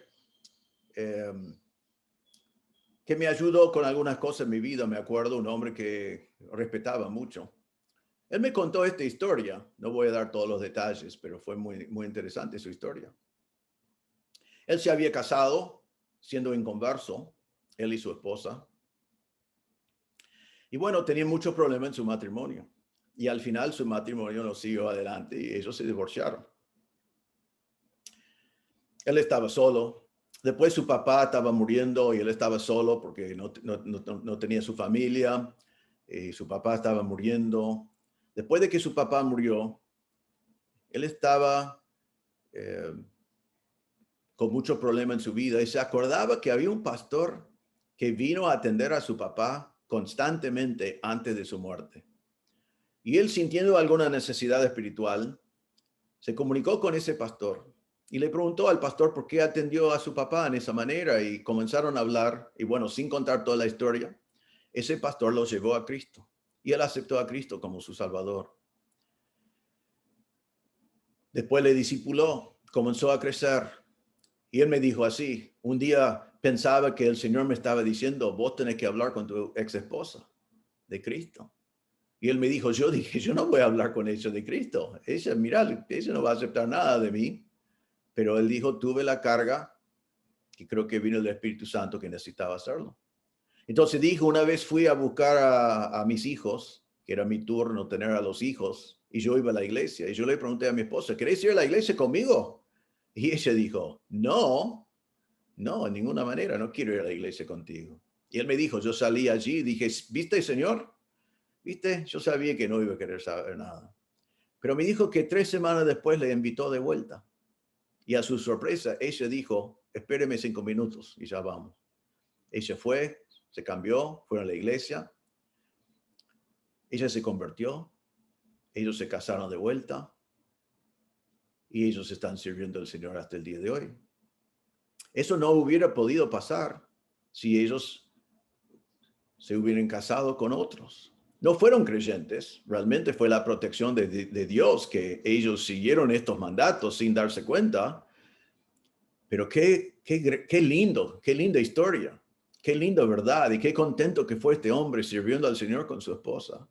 que me ayudó con algunas cosas en mi vida. Me acuerdo, un hombre que respetaba mucho. Él me contó esta historia. No voy a dar todos los detalles, pero fue muy, muy interesante su historia. Él se había casado siendo inconverso, él y su esposa. Y bueno, tenían muchos problemas en su matrimonio. Y al final su matrimonio no siguió adelante y ellos se divorciaron. Él estaba solo. Después su papá estaba muriendo y él estaba solo porque no tenía su familia. Y su papá estaba muriendo. Después de que su papá murió, él estaba con muchos problemas en su vida y se acordaba que había un pastor que vino a atender a su papá constantemente antes de su muerte. Y él, sintiendo alguna necesidad espiritual, se comunicó con ese pastor y le preguntó al pastor por qué atendió a su papá en esa manera, y comenzaron a hablar. Y bueno, sin contar toda la historia, ese pastor lo llevó a Cristo y él aceptó a Cristo como su Salvador. Después le discipuló, comenzó a crecer. Y él me dijo así, un día pensaba que el Señor me estaba diciendo, vos tenés que hablar con tu ex esposa de Cristo. Y él me dijo, yo no voy a hablar con ella de Cristo. Ella, mira, ella no va a aceptar nada de mí. Pero él dijo, tuve la carga, que creo que vino del Espíritu Santo, que necesitaba hacerlo. Entonces dijo, una vez fui a buscar a mis hijos, que era mi turno tener a los hijos, y yo iba a la iglesia. Y yo le pregunté a mi esposa, ¿querés ir a la iglesia conmigo? Y ella dijo, no, en ninguna manera, no quiero ir a la iglesia contigo. Y él me dijo, yo salí allí y dije, ¿viste, Señor? ¿Viste? Yo sabía que no iba a querer saber nada. Pero me dijo que 3 semanas después le invitó de vuelta. Y a su sorpresa, ella dijo, espéreme 5 minutos y ya vamos. Ella fue, se cambió, fue a la iglesia. Ella se convirtió. Ellos se casaron de vuelta. Y ellos están sirviendo al Señor hasta el día de hoy. Eso no hubiera podido pasar si ellos se hubieran casado con otros. No fueron creyentes, realmente fue la protección de Dios que ellos siguieron estos mandatos sin darse cuenta. Pero qué lindo, qué linda historia, qué linda verdad, y qué contento que fue este hombre sirviendo al Señor con su esposa.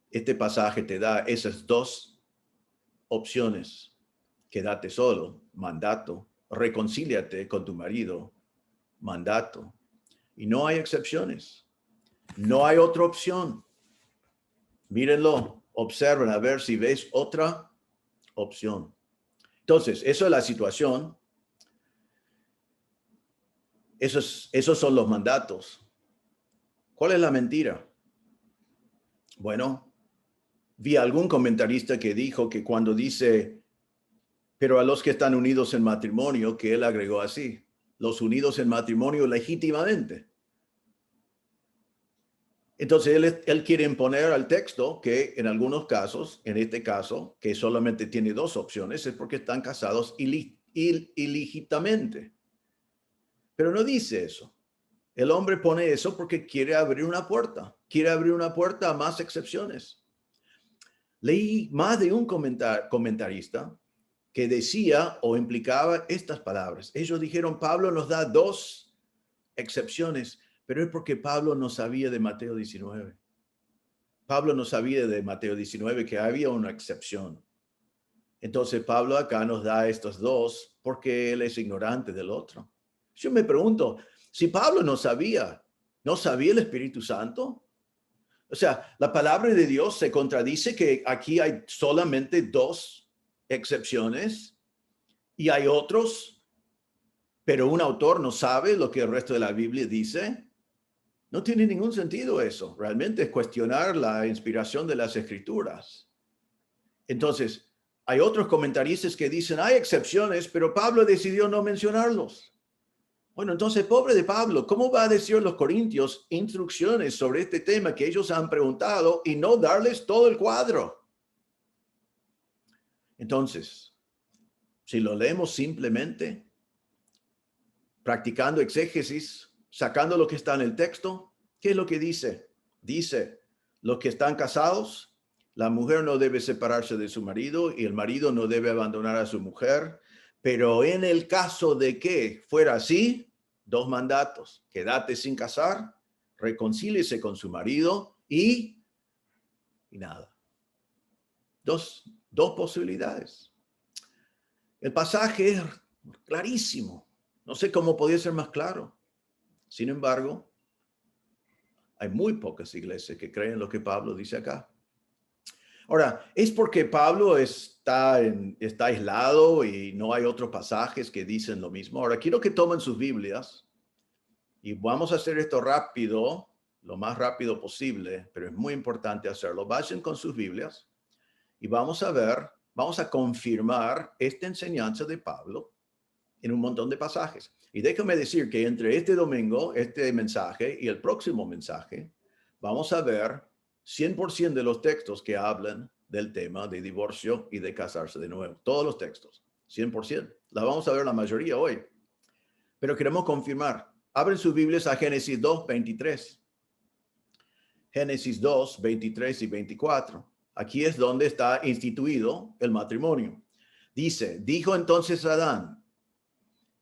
Este pasaje te da esas dos opciones: quédate solo, mandato; reconcíliate con tu marido, mandato. Y no hay excepciones. No hay otra opción. Mírenlo, observen a ver si ves otra opción. Entonces, eso es la situación. Esos son los mandatos. ¿Cuál es la mentira? Bueno, vi a algún comentarista que dijo que cuando dice, pero a los que están unidos en matrimonio, que él agregó así, los unidos en matrimonio legítimamente. Entonces, él quiere imponer al texto que en algunos casos, en este caso, que solamente tiene dos opciones, es porque están casados ilícitamente. Pero no dice eso. El hombre pone eso porque quiere abrir una puerta a más excepciones. Leí más de un comentarista que decía o implicaba estas palabras. Ellos dijeron, Pablo nos da dos excepciones, pero es porque Pablo no sabía de Mateo 19. Pablo no sabía de Mateo 19 que había una excepción. Entonces Pablo acá nos da estos dos porque él es ignorante del otro. Yo me pregunto, si Pablo no sabía el Espíritu Santo. O sea, la palabra de Dios se contradice que aquí hay solamente dos excepciones y hay otros, pero un autor no sabe lo que el resto de la Biblia dice. No tiene ningún sentido eso. Realmente es cuestionar la inspiración de las Escrituras. Entonces, hay otros comentaristas que dicen, hay excepciones, pero Pablo decidió no mencionarlos. Bueno, entonces, pobre de Pablo, ¿cómo va a decir a los corintios instrucciones sobre este tema que ellos han preguntado y no darles todo el cuadro? Entonces, si lo leemos simplemente, practicando exégesis, sacando lo que está en el texto, ¿qué es lo que dice? Dice, los que están casados, la mujer no debe separarse de su marido y el marido no debe abandonar a su mujer, pero en el caso de que fuera así, dos mandatos: quédate sin casar, reconcíliese con su marido y nada. Dos posibilidades. El pasaje es clarísimo. No sé cómo podía ser más claro. Sin embargo, hay muy pocas iglesias que creen lo que Pablo dice acá. Ahora, ¿es porque Pablo está aislado y no hay otros pasajes que dicen lo mismo? Ahora, quiero que tomen sus Biblias y vamos a hacer esto rápido, lo más rápido posible, pero es muy importante hacerlo. Vayan con sus Biblias y vamos a confirmar esta enseñanza de Pablo en un montón de pasajes. Y déjame decir que entre este domingo, este mensaje y el próximo mensaje, vamos a ver 100% de los textos que hablan del tema de divorcio y de casarse de nuevo. Todos los textos, 100%. La vamos a ver la mayoría hoy. Pero queremos confirmar. Abren sus Biblias a Génesis 2, 23. Génesis 2, 23 y 24. Aquí es donde está instituido el matrimonio. Dice, dijo entonces Adán,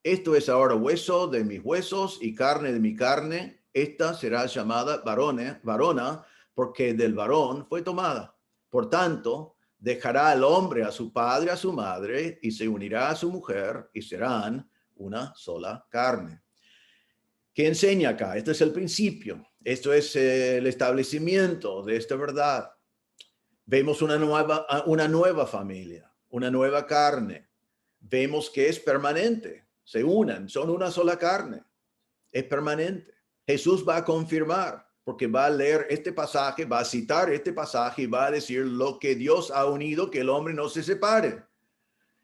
esto es ahora hueso de mis huesos y carne de mi carne. Esta será llamada varona, porque del varón fue tomada. Por tanto, dejará al hombre a su padre, a su madre, y se unirá a su mujer, y serán una sola carne. ¿Qué enseña acá? Este es el principio. Esto es el establecimiento de esta verdad. Vemos una nueva familia, una nueva carne. Vemos que es permanente. Se unan, son una sola carne. Es permanente. Jesús va a confirmar, porque va a leer este pasaje, va a citar este pasaje y va a decir lo que Dios ha unido, que el hombre no se separe.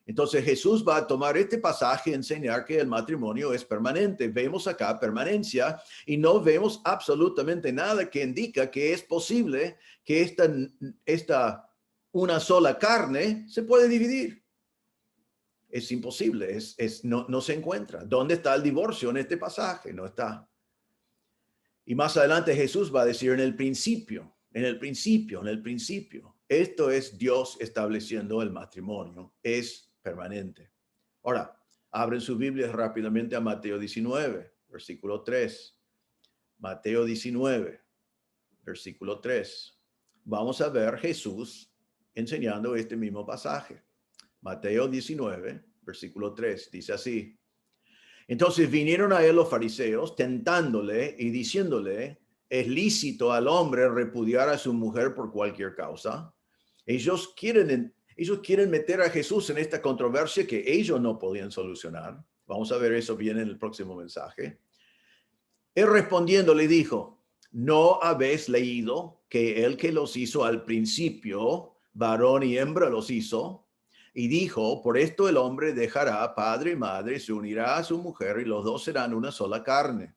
Entonces Jesús va a tomar este pasaje y enseñar que el matrimonio es permanente. Vemos acá permanencia y no vemos absolutamente nada que indica que es posible que esta una sola carne se puede dividir. Es imposible, no se encuentra. ¿Dónde está el divorcio en este pasaje? No está. Y más adelante Jesús va a decir en el principio. Esto es Dios estableciendo el matrimonio. Es permanente. Ahora, abren sus Biblias rápidamente a Mateo 19, versículo 3. Mateo 19, versículo 3. Vamos a ver Jesús enseñando este mismo pasaje. Mateo 19, versículo 3, dice así. Entonces vinieron a él los fariseos tentándole y diciéndole, es lícito al hombre repudiar a su mujer por cualquier causa. Ellos quieren meter a Jesús en esta controversia que ellos no podían solucionar. Vamos a ver eso bien en el próximo mensaje. Él respondiendo le dijo, ¿no habéis leído que el que los hizo al principio, varón y hembra los hizo? Y dijo, por esto el hombre dejará padre y madre, se unirá a su mujer y los dos serán una sola carne.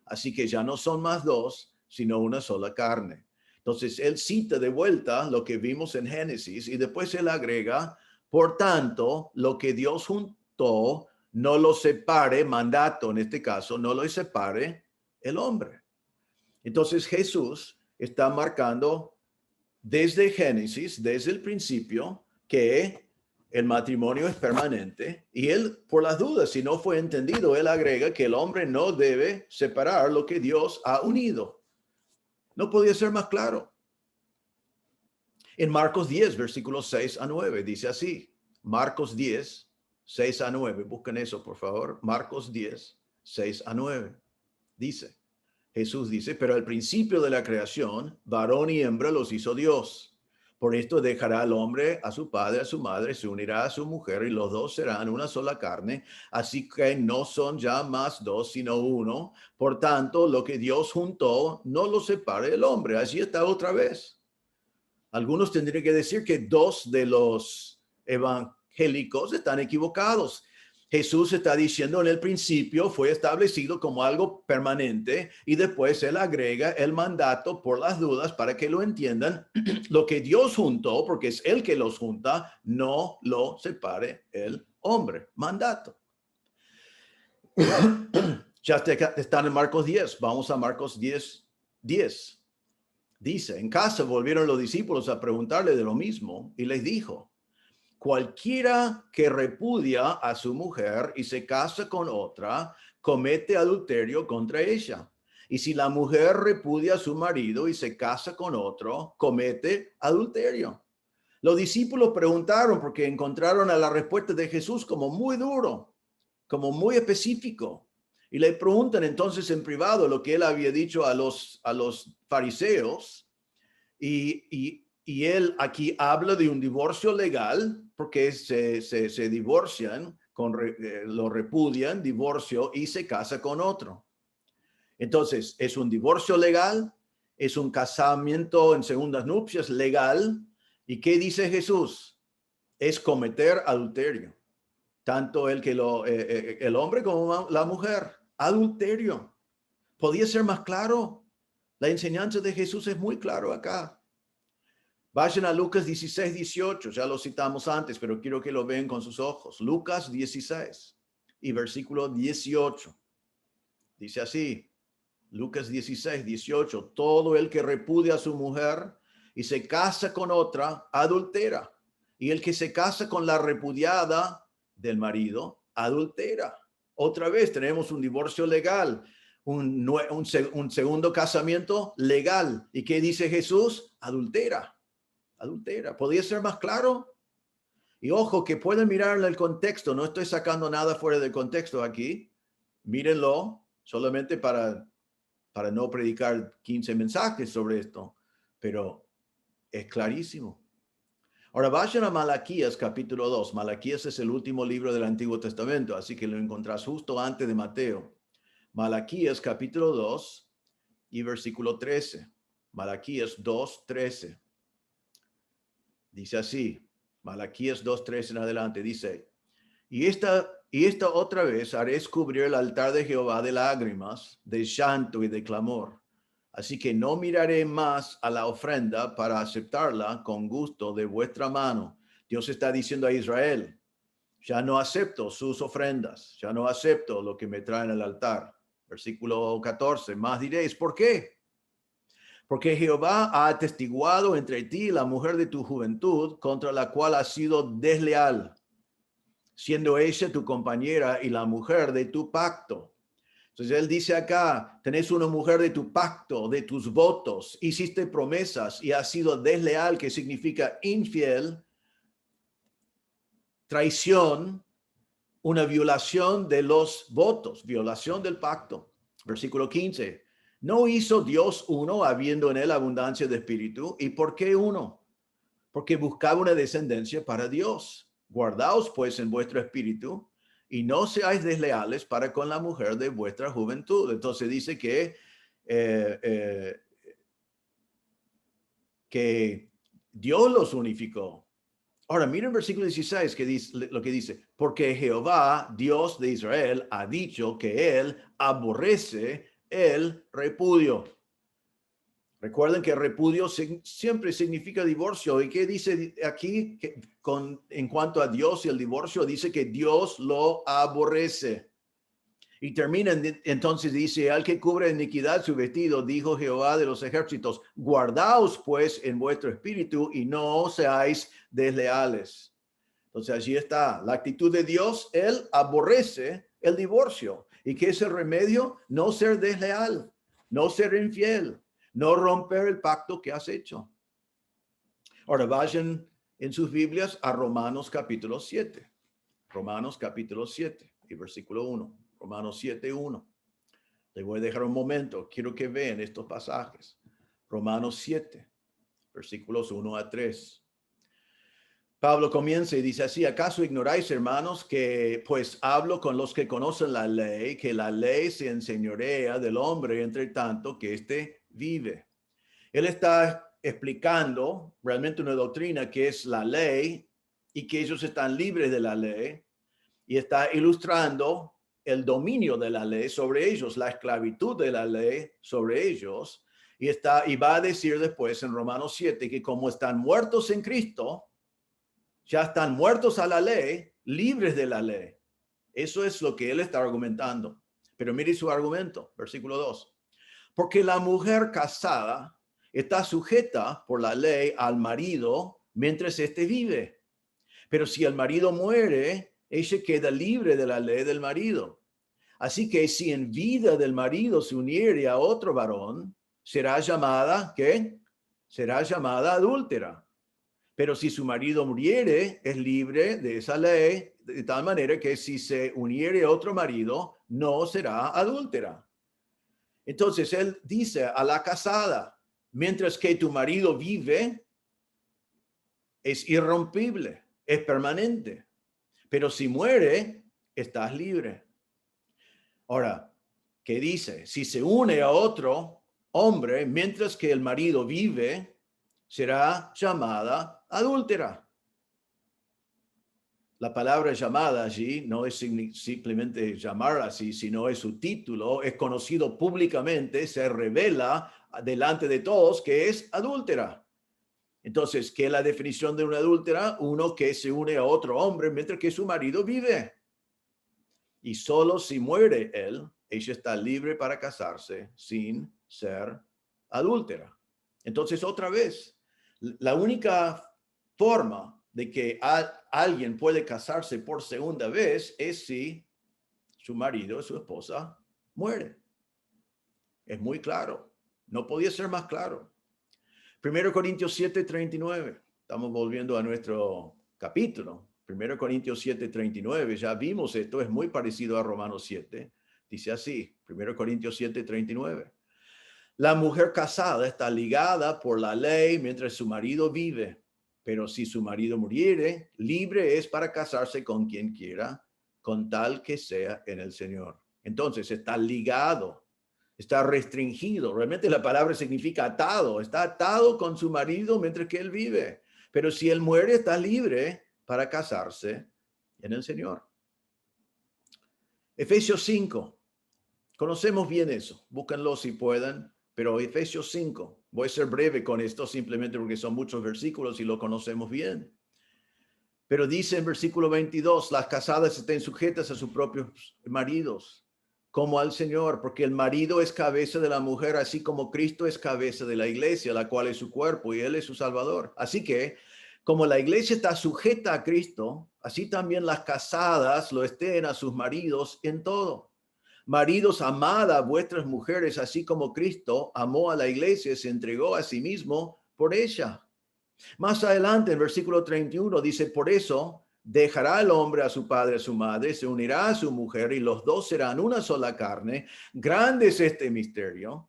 Así que ya no son más dos, sino una sola carne. Entonces, él cita de vuelta lo que vimos en Génesis y después él agrega, por tanto, lo que Dios juntó, no lo separe, mandato en este caso, no lo separe el hombre. Entonces, Jesús está marcando desde Génesis, desde el principio, que el matrimonio es permanente y él, por las dudas, si no fue entendido, él agrega que el hombre no debe separar lo que Dios ha unido. No podía ser más claro. En Marcos 10, versículos 6 a 9, dice así. Marcos 10, 6 a 9. Busquen eso, por favor. Marcos 10, 6 a 9. Dice, Jesús dice, pero al principio de la creación, varón y hembra los hizo Dios. Por esto dejará el hombre a su padre, a su madre, se unirá a su mujer y los dos serán una sola carne. Así que no son ya más dos, sino uno. Por tanto, lo que Dios juntó, no lo separe el hombre. Así está otra vez. Algunos tendrían que decir que dos de los evangélicos están equivocados. Jesús está diciendo en el principio fue establecido como algo permanente y después él agrega el mandato por las dudas para que lo entiendan. Lo que Dios juntó, porque es él que los junta, no lo separe el hombre. Mandato. Ya están en Marcos 10. Vamos a Marcos 10, 10. Dice, en casa volvieron los discípulos a preguntarle de lo mismo y les dijo, cualquiera que repudia a su mujer y se casa con otra, comete adulterio contra ella. Y si la mujer repudia a su marido y se casa con otro, comete adulterio. Los discípulos preguntaron porque encontraron a la respuesta de Jesús como muy duro, como muy específico. Y le preguntan entonces en privado lo que él había dicho a los fariseos. Y él aquí habla de un divorcio legal, porque se divorcian, lo repudian, divorcio, y se casa con otro. Entonces, es un divorcio legal, es un casamiento en segundas nupcias legal. ¿Y qué dice Jesús? Es cometer adulterio. Tanto el hombre como la mujer. Adulterio. ¿Podía ser más claro? La enseñanza de Jesús es muy claro acá. Vayan a Lucas 16, 18, ya lo citamos antes, pero quiero que lo vean con sus ojos. Lucas 16 y versículo 18. Dice así, Lucas 16, 18, todo el que repudia a su mujer y se casa con otra, adultera. Y el que se casa con la repudiada del marido, adultera. Otra vez tenemos un divorcio legal, un segundo casamiento legal. ¿Y qué dice Jesús? Adultera. Adultera. ¿Podría ser más claro? Y ojo, que pueden mirar el contexto. No estoy sacando nada fuera del contexto aquí. Mírenlo solamente para no predicar 15 mensajes sobre esto. Pero es clarísimo. Ahora vayan a Malaquías capítulo 2. Malaquías es el último libro del Antiguo Testamento, así que lo encontrás justo antes de Mateo. Malaquías capítulo 2 y versículo 13. Malaquías 2, 13. Dice así, Malaquías 2:13 en adelante, dice, y esta otra vez haré cubrir el altar de Jehová de lágrimas, de llanto y de clamor. Así que no miraré más a la ofrenda para aceptarla con gusto de vuestra mano. Dios está diciendo a Israel, ya no acepto sus ofrendas, ya no acepto lo que me traen al altar. Versículo 14, más diréis, ¿por qué? Porque Jehová ha atestiguado entre ti la mujer de tu juventud, contra la cual has sido desleal, siendo ella tu compañera y la mujer de tu pacto. Entonces él dice acá, tenés una mujer de tu pacto, de tus votos, hiciste promesas y has sido desleal, que significa infiel, traición, una violación de los votos, violación del pacto. Versículo 15. ¿No hizo Dios uno habiendo en él abundancia de espíritu? ¿Y por qué uno? Porque buscaba una descendencia para Dios. Guardaos pues en vuestro espíritu y no seáis desleales para con la mujer de vuestra juventud. Entonces dice eh, eh, que Dios los unificó. Ahora, miren el versículo 16 que dice, lo que dice, porque Jehová, Dios de Israel, ha dicho que él aborrece el repudio. Recuerden que repudio siempre significa divorcio. ¿Y qué dice aquí en cuanto a Dios y el divorcio? Dice que Dios lo aborrece. Y termina, entonces dice, al que cubre iniquidad su vestido, dijo Jehová de los ejércitos, guardaos pues en vuestro espíritu y no seáis desleales. Entonces allí está la actitud de Dios. Él aborrece el divorcio. ¿Y qué es el remedio? No ser desleal, no ser infiel, no romper el pacto que has hecho. Ahora vayan en sus Biblias a Romanos capítulo 7. Romanos capítulo 7 y versículo 1. Romanos 7, 1. Les voy a dejar un momento. Quiero que vean estos pasajes. Romanos 7, versículos 1 a 3. Pablo comienza y dice así: ¿acaso ignoráis, hermanos, que pues hablo con los que conocen la ley, que la ley se enseñorea del hombre entre tanto que éste vive? Él está explicando realmente una doctrina que es la ley y que ellos están libres de la ley, y está ilustrando el dominio de la ley sobre ellos, la esclavitud de la ley sobre ellos, y va a decir después en Romanos 7 que como están muertos en Cristo, ya están muertos a la ley, libres de la ley. Eso es lo que él está argumentando. Pero mire su argumento, versículo 2. Porque la mujer casada está sujeta por la ley al marido mientras éste vive. Pero si el marido muere, ella queda libre de la ley del marido. Así que si en vida del marido se uniere a otro varón, será llamada, ¿qué? Será llamada adúltera. Pero si su marido muriere, es libre de esa ley, de tal manera que si se uniere a otro marido, no será adúltera. Entonces él dice a la casada, mientras que tu marido vive, es irrompible, es permanente. Pero si muere, estás libre. Ahora, ¿qué dice? Si se une a otro hombre mientras que el marido vive, será llamada adúltera. La palabra llamada allí no es simplemente llamarla así, sino es su título, es conocido públicamente, se revela delante de todos que es adúltera. Entonces, ¿qué es la definición de una adúltera? Uno que se une a otro hombre mientras que su marido vive. Y solo si muere él, ella está libre para casarse sin ser adúltera. Entonces, otra vez, la única forma de que alguien puede casarse por segunda vez es si su marido o su esposa muere. Es muy claro. No podía ser más claro. 1 Corintios 7:39. Estamos volviendo a nuestro capítulo. 1 Corintios 7:39. Ya vimos esto. Es muy parecido a Romanos 7. Dice así. 1 Corintios 7:39. La mujer casada está ligada por la ley mientras su marido vive. Pero si su marido muriere, libre es para casarse con quien quiera, con tal que sea en el Señor. Entonces está ligado, está restringido. Realmente la palabra significa atado. Está atado con su marido mientras que él vive. Pero si él muere, está libre para casarse en el Señor. Efesios 5. Conocemos bien eso. Búsquenlo si pueden. Pero Efesios 5. Voy a ser breve con esto simplemente porque son muchos versículos y lo conocemos bien. Pero dice en versículo 22, las casadas estén sujetas a sus propios maridos, como al Señor, porque el marido es cabeza de la mujer, así como Cristo es cabeza de la iglesia, la cual es su cuerpo y él es su salvador. Así que, como la iglesia está sujeta a Cristo, así también las casadas lo estén a sus maridos en todo. Maridos, amad a vuestras mujeres, así como Cristo amó a la iglesia y se entregó a sí mismo por ella. Más adelante, en versículo 31, dice, por eso dejará el hombre a su padre, a su madre, se unirá a su mujer y los dos serán una sola carne. Grande es este misterio,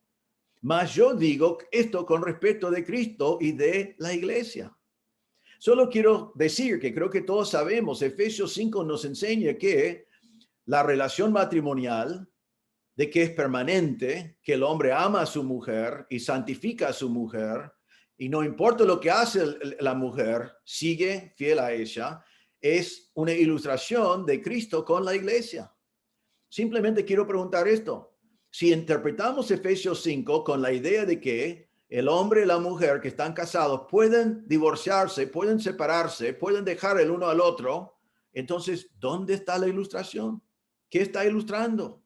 Mas yo digo esto con respecto de Cristo y de la iglesia. Solo quiero decir que creo que todos sabemos, Efesios 5 nos enseña que la relación matrimonial, de que es permanente, que el hombre ama a su mujer y santifica a su mujer, y no importa lo que hace la mujer, sigue fiel a ella, es una ilustración de Cristo con la iglesia. Simplemente quiero preguntar esto. Si interpretamos Efesios 5 con la idea de que el hombre y la mujer que están casados pueden divorciarse, pueden separarse, pueden dejar el uno al otro, entonces, ¿dónde está la ilustración? ¿Qué está ilustrando?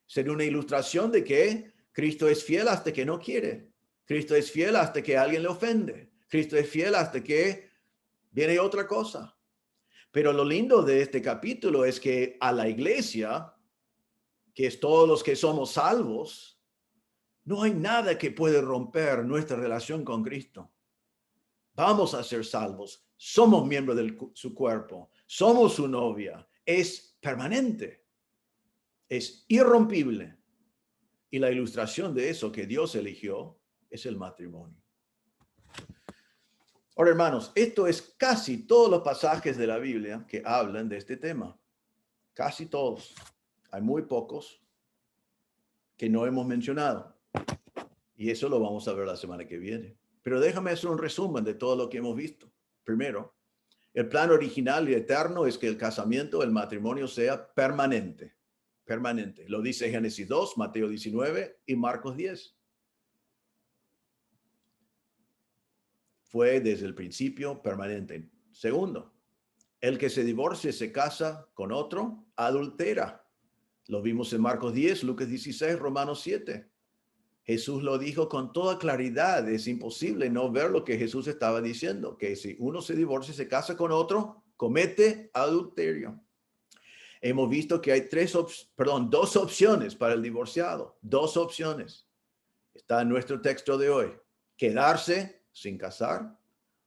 Sería una ilustración de que Cristo es fiel hasta que no quiere. Cristo es fiel hasta que alguien le ofende. Cristo es fiel hasta que viene otra cosa. Pero lo lindo de este capítulo es que a la iglesia, que es todos los que somos salvos, no hay nada que puede romper nuestra relación con Cristo. Vamos a ser salvos. Somos miembros de su cuerpo. Somos su novia. Es permanente. Es irrompible. Y la ilustración de eso que Dios eligió es el matrimonio. Ahora, hermanos, esto es casi todos los pasajes de la Biblia que hablan de este tema. Casi todos. Hay muy pocos que no hemos mencionado. Y eso lo vamos a ver la semana que viene. Pero déjame hacer un resumen de todo lo que hemos visto. Primero, el plan original y eterno es que el casamiento, el matrimonio sea permanente. Permanente. Lo dice Génesis 2, Mateo 19 y Marcos 10. Fue desde el principio permanente. Segundo, el que se divorcie, se casa con otro, adultera. Lo vimos en Marcos 10, Lucas 16, Romanos 7. Jesús lo dijo con toda claridad. Es imposible no ver lo que Jesús estaba diciendo, que si uno se divorcia, se casa con otro, comete adulterio. Hemos visto que hay dos opciones para el divorciado. Dos opciones. Está en nuestro texto de hoy. Quedarse sin casar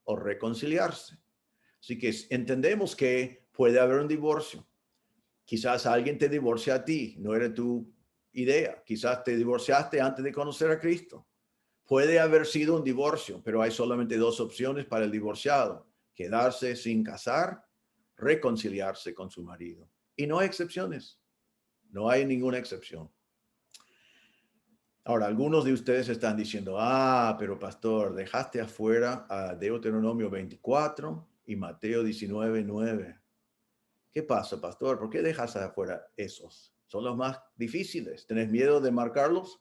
o reconciliarse. Así que entendemos que puede haber un divorcio. Quizás alguien te divorcia a ti, no era tu idea. Quizás te divorciaste antes de conocer a Cristo. Puede haber sido un divorcio, pero hay solamente dos opciones para el divorciado: quedarse sin casar, reconciliarse con su marido. Y no hay excepciones. No hay ninguna excepción. Ahora, algunos de ustedes están diciendo, pero pastor, dejaste afuera a Deuteronomio 24 y Mateo 19, 9. ¿Qué pasa, pastor? ¿Por qué dejas afuera esos? Son los más difíciles. ¿Tenés miedo de marcarlos?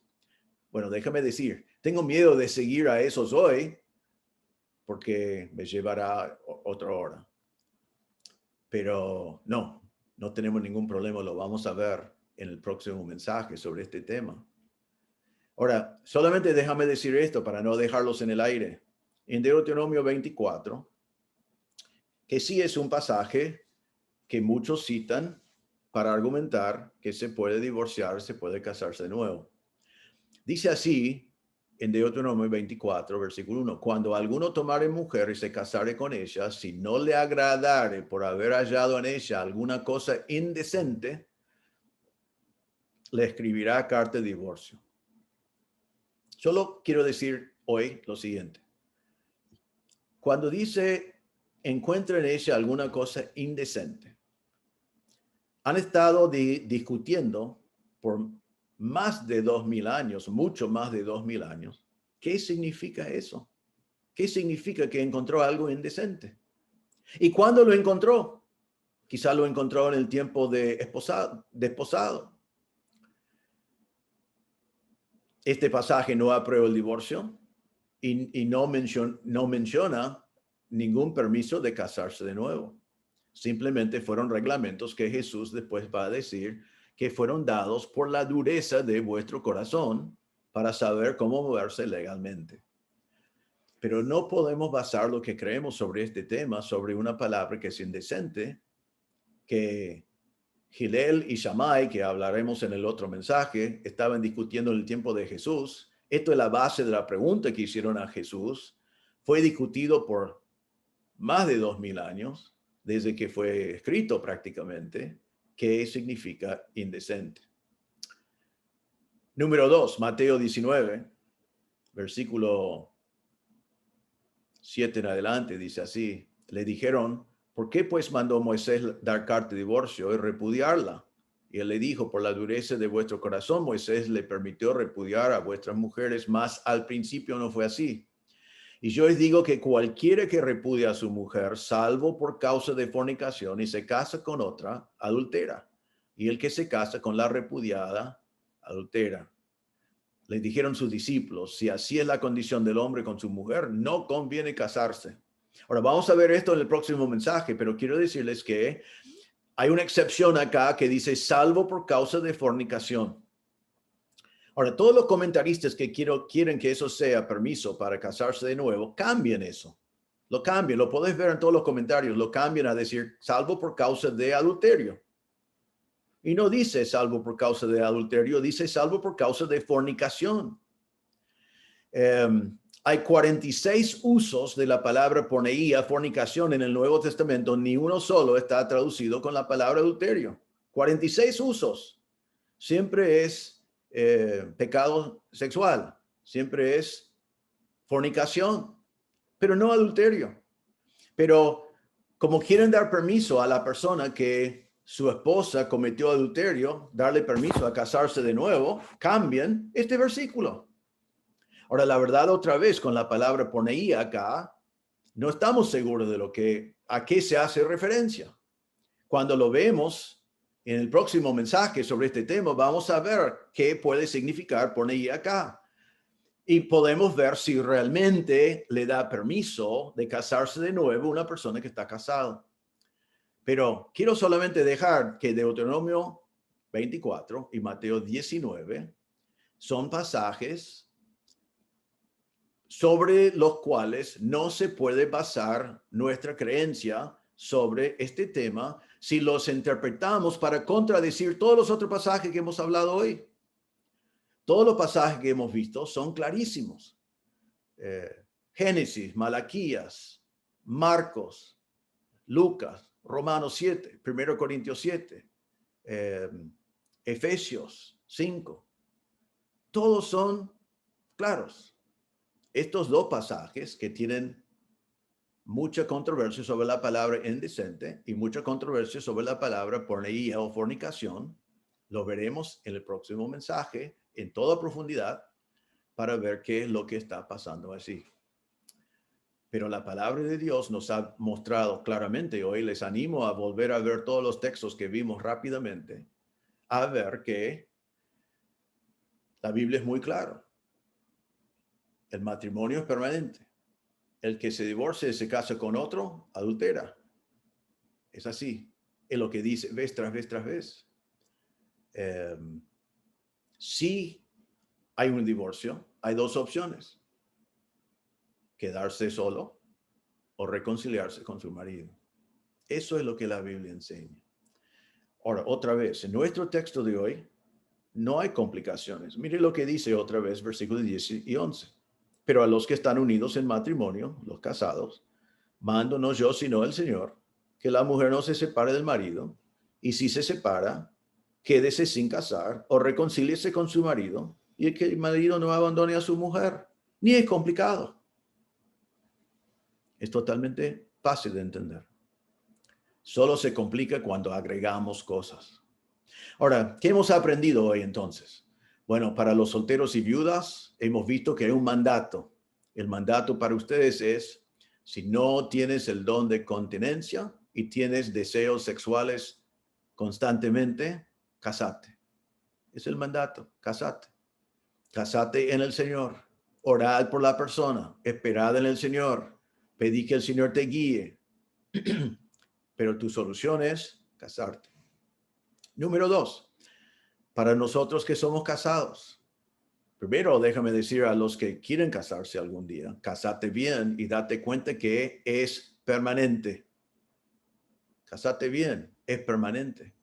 Bueno, déjame decir, tengo miedo de seguir a esos hoy porque me llevará otra hora. Pero no tenemos ningún problema. Lo vamos a ver en el próximo mensaje sobre este tema. Ahora, solamente déjame decir esto para no dejarlos en el aire. En Deuteronomio 24, que sí es un pasaje que muchos citan para argumentar que se puede divorciar, se puede casarse de nuevo. Dice así en Deuteronomio 24, versículo 1, cuando alguno tomare mujer y se casare con ella, si no le agradare por haber hallado en ella alguna cosa indecente, le escribirá carta de divorcio. Solo quiero decir hoy lo siguiente. Cuando dice, encuentra en ella alguna cosa indecente, han estado discutiendo por más de 2000 años, mucho más de 2000 años. ¿Qué significa eso? ¿Qué significa que encontró algo indecente? ¿Y cuándo lo encontró? Quizá lo encontró en el tiempo de desposado. Este pasaje no aprueba el divorcio y no menciona ningún permiso de casarse de nuevo. Simplemente fueron reglamentos que Jesús después va a decir que fueron dados por la dureza de vuestro corazón para saber cómo moverse legalmente. Pero no podemos basar lo que creemos sobre este tema sobre una palabra que es indecente, que Hillel y Shammai, que hablaremos en el otro mensaje, estaban discutiendo en el tiempo de Jesús. Esto es la base de la pregunta que hicieron a Jesús. Fue discutido por más de 2000 años, desde que fue escrito prácticamente, qué significa indecente. Número 2, Mateo 19. Versículo 7 en adelante dice así, le dijeron, ¿por qué pues mandó Moisés dar carta de divorcio y repudiarla? Y él le dijo, por la dureza de vuestro corazón, Moisés le permitió repudiar a vuestras mujeres, mas al principio no fue así. Y yo les digo que cualquiera que repudia a su mujer, salvo por causa de fornicación y se casa con otra, adultera. Y el que se casa con la repudiada, adultera. Les dijeron sus discípulos, si así es la condición del hombre con su mujer, no conviene casarse. Ahora vamos a ver esto en el próximo mensaje, pero quiero decirles que hay una excepción acá que dice salvo por causa de fornicación. Ahora, todos los comentaristas que quieren que eso sea permiso para casarse de nuevo, cambian eso. Lo cambian, lo podés ver en todos los comentarios, lo cambian a decir salvo por causa de adulterio. Y no dice salvo por causa de adulterio, dice salvo por causa de fornicación. Hay 46 usos de la palabra porneía, fornicación en el Nuevo Testamento. Ni uno solo está traducido con la palabra adulterio. 46 usos. Siempre es pecado sexual. Siempre es fornicación, pero no adulterio. Pero como quieren dar permiso a la persona que su esposa cometió adulterio, darle permiso a casarse de nuevo, cambian este versículo. Ahora, la verdad, otra vez, con la palabra porneía acá, no estamos seguros de a qué se hace referencia. Cuando lo vemos en el próximo mensaje sobre este tema, vamos a ver qué puede significar porneía acá. Y podemos ver si realmente le da permiso de casarse de nuevo a una persona que está casada. Pero quiero solamente dejar que Deuteronomio 24 y Mateo 19 son pasajes sobre los cuales no se puede basar nuestra creencia sobre este tema si los interpretamos para contradecir todos los otros pasajes que hemos hablado hoy. Todos los pasajes que hemos visto son clarísimos. Génesis, Malaquías, Marcos, Lucas, Romanos 7, 1 Corintios 7, Efesios 5. Todos son claros. Estos dos pasajes que tienen mucha controversia sobre la palabra indecente y mucha controversia sobre la palabra porneía o fornicación, lo veremos en el próximo mensaje en toda profundidad para ver qué es lo que está pasando así. Pero la palabra de Dios nos ha mostrado claramente, hoy les animo a volver a ver todos los textos que vimos rápidamente, a ver que la Biblia es muy clara. El matrimonio es permanente. El que se divorcia y se casa con otro, adultera. Es así. Es lo que dice vez tras vez tras vez. Si hay un divorcio, hay dos opciones. Quedarse solo o reconciliarse con su marido. Eso es lo que la Biblia enseña. Ahora, otra vez, en nuestro texto de hoy, no hay complicaciones. Mire lo que dice otra vez, versículos 10 y 11. Pero a los que están unidos en matrimonio, los casados, mando no yo, sino el Señor, que la mujer no se separe del marido, y si se separa, quédese sin casar o reconcíliese con su marido, y que el marido no abandone a su mujer. Ni es complicado. Es totalmente fácil de entender. Solo se complica cuando agregamos cosas. Ahora, ¿qué hemos aprendido hoy entonces? Bueno, para los solteros y viudas, hemos visto que hay un mandato. El mandato para ustedes es, si no tienes el don de continencia y tienes deseos sexuales constantemente, casate. Es el mandato, casate. Casate en el Señor. Orad por la persona. Esperad en el Señor. Pedí que el Señor te guíe. Pero tu solución es casarte. Número 2. Para nosotros que somos casados. Primero, déjame decir a los que quieren casarse algún día, casate bien y date cuenta que es permanente. Casate bien, es permanente.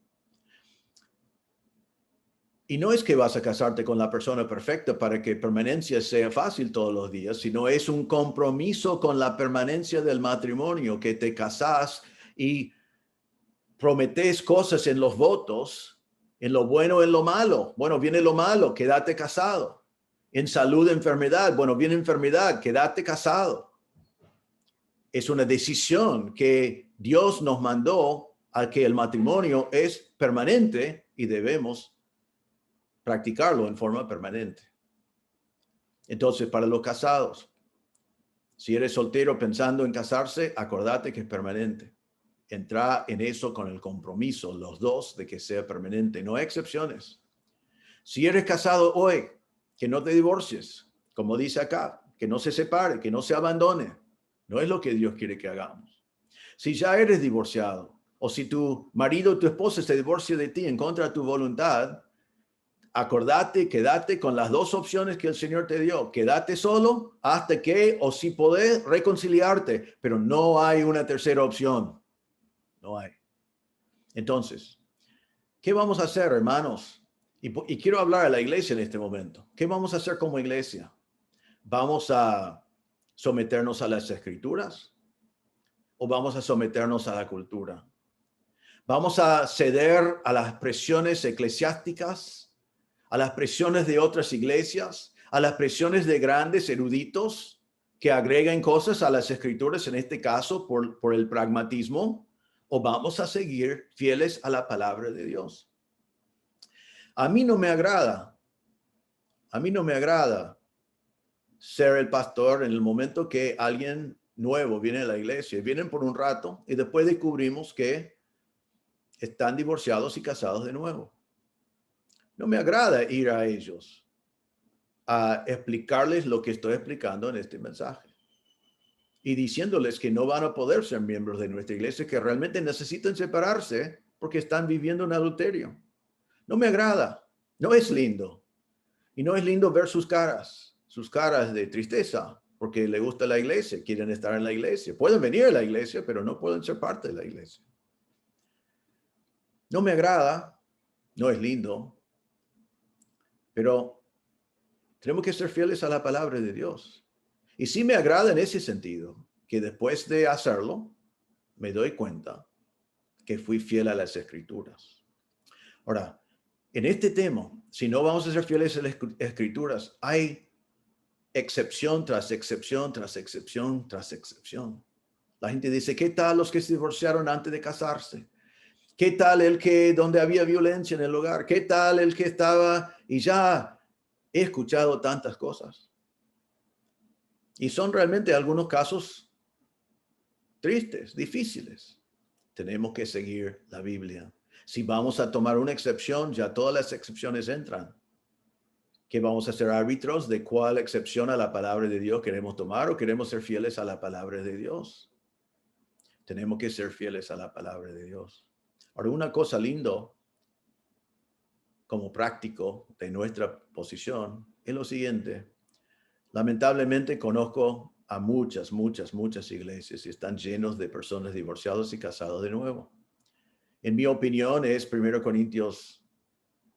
Y no es que vas a casarte con la persona perfecta para que permanencia sea fácil todos los días, sino es un compromiso con la permanencia del matrimonio, que te casas y prometes cosas en los votos, en lo bueno, en lo malo. Bueno, viene lo malo, quédate casado. En salud, enfermedad. Bueno, viene enfermedad, quédate casado. Es una decisión que Dios nos mandó a que el matrimonio es permanente y debemos practicarlo en forma permanente. Entonces, para los casados, si eres soltero pensando en casarse, acordate que es permanente. Entra en eso con el compromiso, los dos, de que sea permanente. No hay excepciones. Si eres casado hoy, que no te divorcies, como dice acá, que no se separe, que no se abandone. No es lo que Dios quiere que hagamos. Si ya eres divorciado, o si tu marido o tu esposa se divorcia de ti en contra de tu voluntad, acordate, quédate con las dos opciones que el Señor te dio. Quédate solo hasta que, o si podés, reconciliarte, pero no hay una tercera opción. No hay. Entonces, ¿qué vamos a hacer, hermanos? Y quiero hablar a la iglesia en este momento. ¿Qué vamos a hacer como iglesia? ¿Vamos a someternos a las escrituras o vamos a someternos a la cultura? ¿Vamos a ceder a las presiones eclesiásticas, a las presiones de otras iglesias, a las presiones de grandes eruditos que agregan cosas a las escrituras, en este caso por el pragmatismo? ¿O vamos a seguir fieles a la palabra de Dios? A mí no me agrada ser el pastor en el momento que alguien nuevo viene a la iglesia. Vienen por un rato y después descubrimos que están divorciados y casados de nuevo. No me agrada ir a ellos a explicarles lo que estoy explicando en este mensaje y diciéndoles que no van a poder ser miembros de nuestra iglesia, que realmente necesitan separarse porque están viviendo en adulterio. No me agrada, no es lindo. Y no es lindo ver sus caras de tristeza, porque le gusta la iglesia, quieren estar en la iglesia. Pueden venir a la iglesia, pero no pueden ser parte de la iglesia. No me agrada, no es lindo, pero tenemos que ser fieles a la palabra de Dios. Y sí me agrada en ese sentido, que después de hacerlo, me doy cuenta que fui fiel a las escrituras. Ahora, en este tema, si no vamos a ser fieles a las escrituras, hay excepción tras excepción, tras excepción, tras excepción. La gente dice, ¿qué tal los que se divorciaron antes de casarse? ¿Qué tal el que donde había violencia en el hogar? ¿Qué tal el que estaba? Y ya he escuchado tantas cosas. Y son realmente algunos casos tristes, difíciles. Tenemos que seguir la Biblia. Si vamos a tomar una excepción, ya todas las excepciones entran. ¿Que vamos a ser árbitros de cuál excepción a la palabra de Dios queremos tomar o queremos ser fieles a la palabra de Dios? Tenemos que ser fieles a la palabra de Dios. Ahora, una cosa lindo como práctico de nuestra posición es lo siguiente. Lamentablemente conozco a muchas iglesias y están llenos de personas divorciadas y casadas de nuevo. En mi opinión es 1 Corintios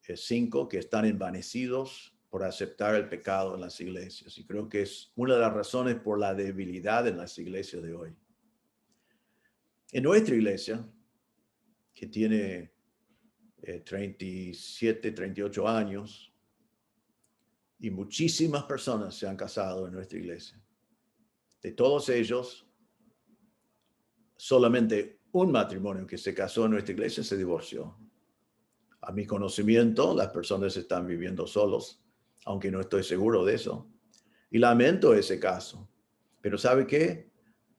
5 que están envanecidos por aceptar el pecado en las iglesias. Y creo que es una de las razones por la debilidad en las iglesias de hoy. En nuestra iglesia, que tiene 37, 38 años, y muchísimas personas se han casado en nuestra iglesia. De todos ellos, solamente un matrimonio que se casó en nuestra iglesia se divorció. A mi conocimiento, las personas están viviendo solos, aunque no estoy seguro de eso. Y lamento ese caso. Pero ¿sabe qué?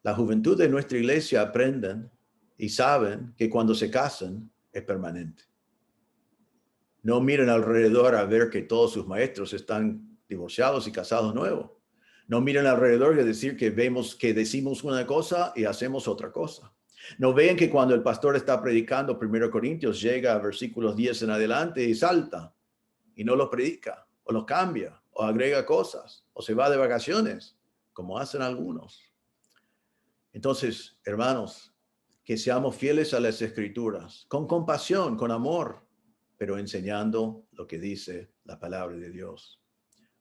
La juventud de nuestra iglesia aprenden y saben que cuando se casan es permanente. No miren alrededor a ver que todos sus maestros están divorciados y casados nuevos. No miren alrededor y decir que vemos que decimos una cosa y hacemos otra cosa. No ven que cuando el pastor está predicando 1 Corintios llega a versículos 10 en adelante y salta y no los predica o los cambia o agrega cosas o se va de vacaciones, como hacen algunos. Entonces, hermanos, que seamos fieles a las escrituras, con compasión, con amor, pero enseñando lo que dice la palabra de Dios.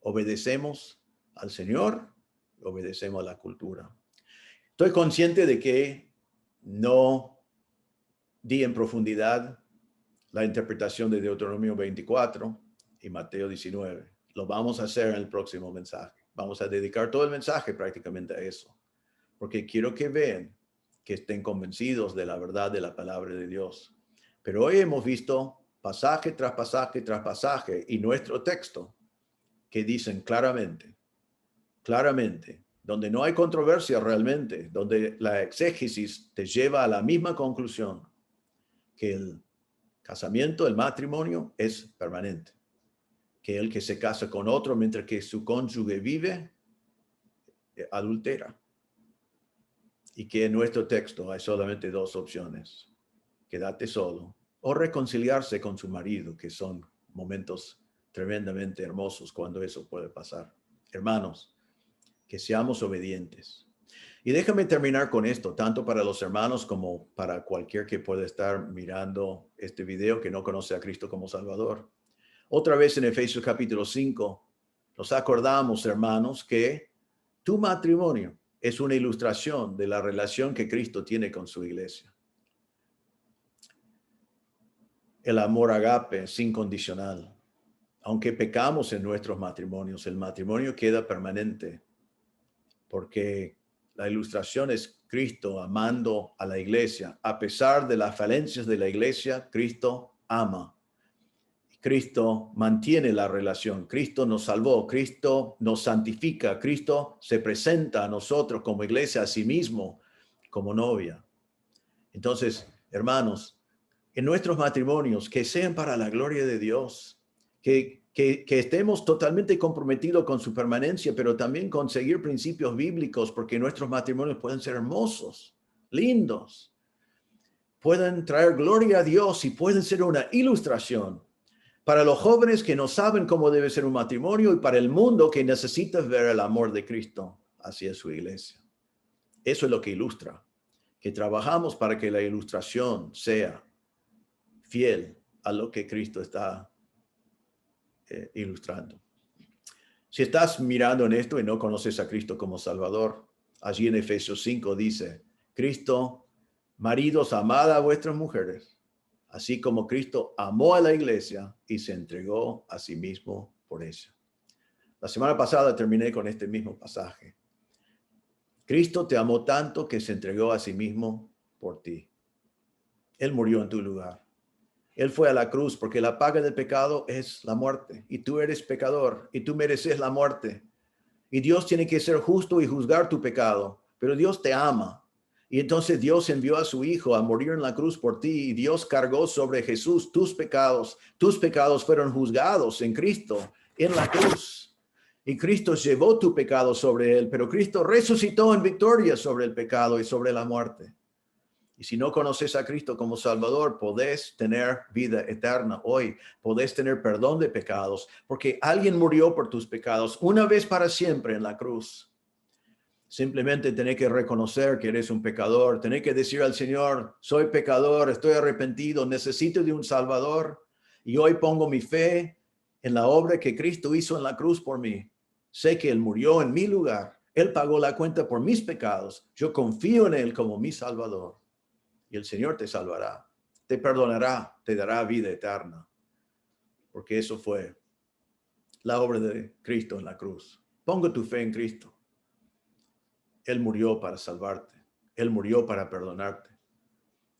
Obedecemos al Señor, obedecemos a la cultura. Estoy consciente de que no di en profundidad la interpretación de Deuteronomio 24 y Mateo 19. Lo vamos a hacer en el próximo mensaje. Vamos a dedicar todo el mensaje prácticamente a eso, porque quiero que vean, que estén convencidos de la verdad de la palabra de Dios. Pero hoy hemos visto pasaje tras pasaje tras pasaje y nuestro texto que dicen claramente, donde no hay controversia realmente, donde la exégesis te lleva a la misma conclusión, que el casamiento, el matrimonio es permanente, que el que se casa con otro mientras que su cónyuge vive, adultera. Y que en nuestro texto hay solamente dos opciones: quedarte solo o reconciliarse con su marido, que son momentos tremendamente hermosos cuando eso puede pasar. Hermanos, que seamos obedientes. Y déjame terminar con esto, tanto para los hermanos como para cualquier que pueda estar mirando este video que no conoce a Cristo como Salvador. Otra vez en Efesios capítulo 5, nos acordamos, hermanos, que tu matrimonio es una ilustración de la relación que Cristo tiene con su iglesia. El amor agape es incondicional. Aunque pecamos en nuestros matrimonios, el matrimonio queda permanente, porque la ilustración es Cristo amando a la iglesia. A pesar de las falencias de la iglesia, Cristo ama. Cristo mantiene la relación. Cristo nos salvó. Cristo nos santifica. Cristo se presenta a nosotros como iglesia, a sí mismo, como novia. Entonces, hermanos, en nuestros matrimonios, que sean para la gloria de Dios, que estemos totalmente comprometidos con su permanencia, pero también con seguir principios bíblicos, porque nuestros matrimonios pueden ser hermosos, lindos, pueden traer gloria a Dios y pueden ser una ilustración para los jóvenes que no saben cómo debe ser un matrimonio y para el mundo que necesita ver el amor de Cristo hacia su iglesia. Eso es lo que ilustra, que trabajamos para que la ilustración sea fiel a lo que Cristo está ilustrando. Si estás mirando en esto y no conoces a Cristo como Salvador, allí en Efesios 5 dice: Cristo, maridos, amad a vuestras mujeres, así como Cristo amó a la iglesia y se entregó a sí mismo por ella. La semana pasada terminé con este mismo pasaje. Cristo te amó tanto que se entregó a sí mismo por ti. Él murió en tu lugar. Él fue a la cruz porque la paga del pecado es la muerte. Y tú eres pecador y tú mereces la muerte. Y Dios tiene que ser justo y juzgar tu pecado. Pero Dios te ama. Y entonces Dios envió a su Hijo a morir en la cruz por ti. Y Dios cargó sobre Jesús tus pecados. Tus pecados fueron juzgados en Cristo, en la cruz. Y Cristo llevó tu pecado sobre él. Pero Cristo resucitó en victoria sobre el pecado y sobre la muerte. Y si no conoces a Cristo como Salvador, podés tener vida eterna hoy. Podés tener perdón de pecados, porque alguien murió por tus pecados una vez para siempre en la cruz. Simplemente tenés que reconocer que eres un pecador. Tenés que decir al Señor: soy pecador, estoy arrepentido, necesito de un Salvador. Y hoy pongo mi fe en la obra que Cristo hizo en la cruz por mí. Sé que Él murió en mi lugar. Él pagó la cuenta por mis pecados. Yo confío en Él como mi Salvador. Y el Señor te salvará, te perdonará, te dará vida eterna. Porque eso fue la obra de Cristo en la cruz. Pongo tu fe en Cristo. Él murió para salvarte. Él murió para perdonarte.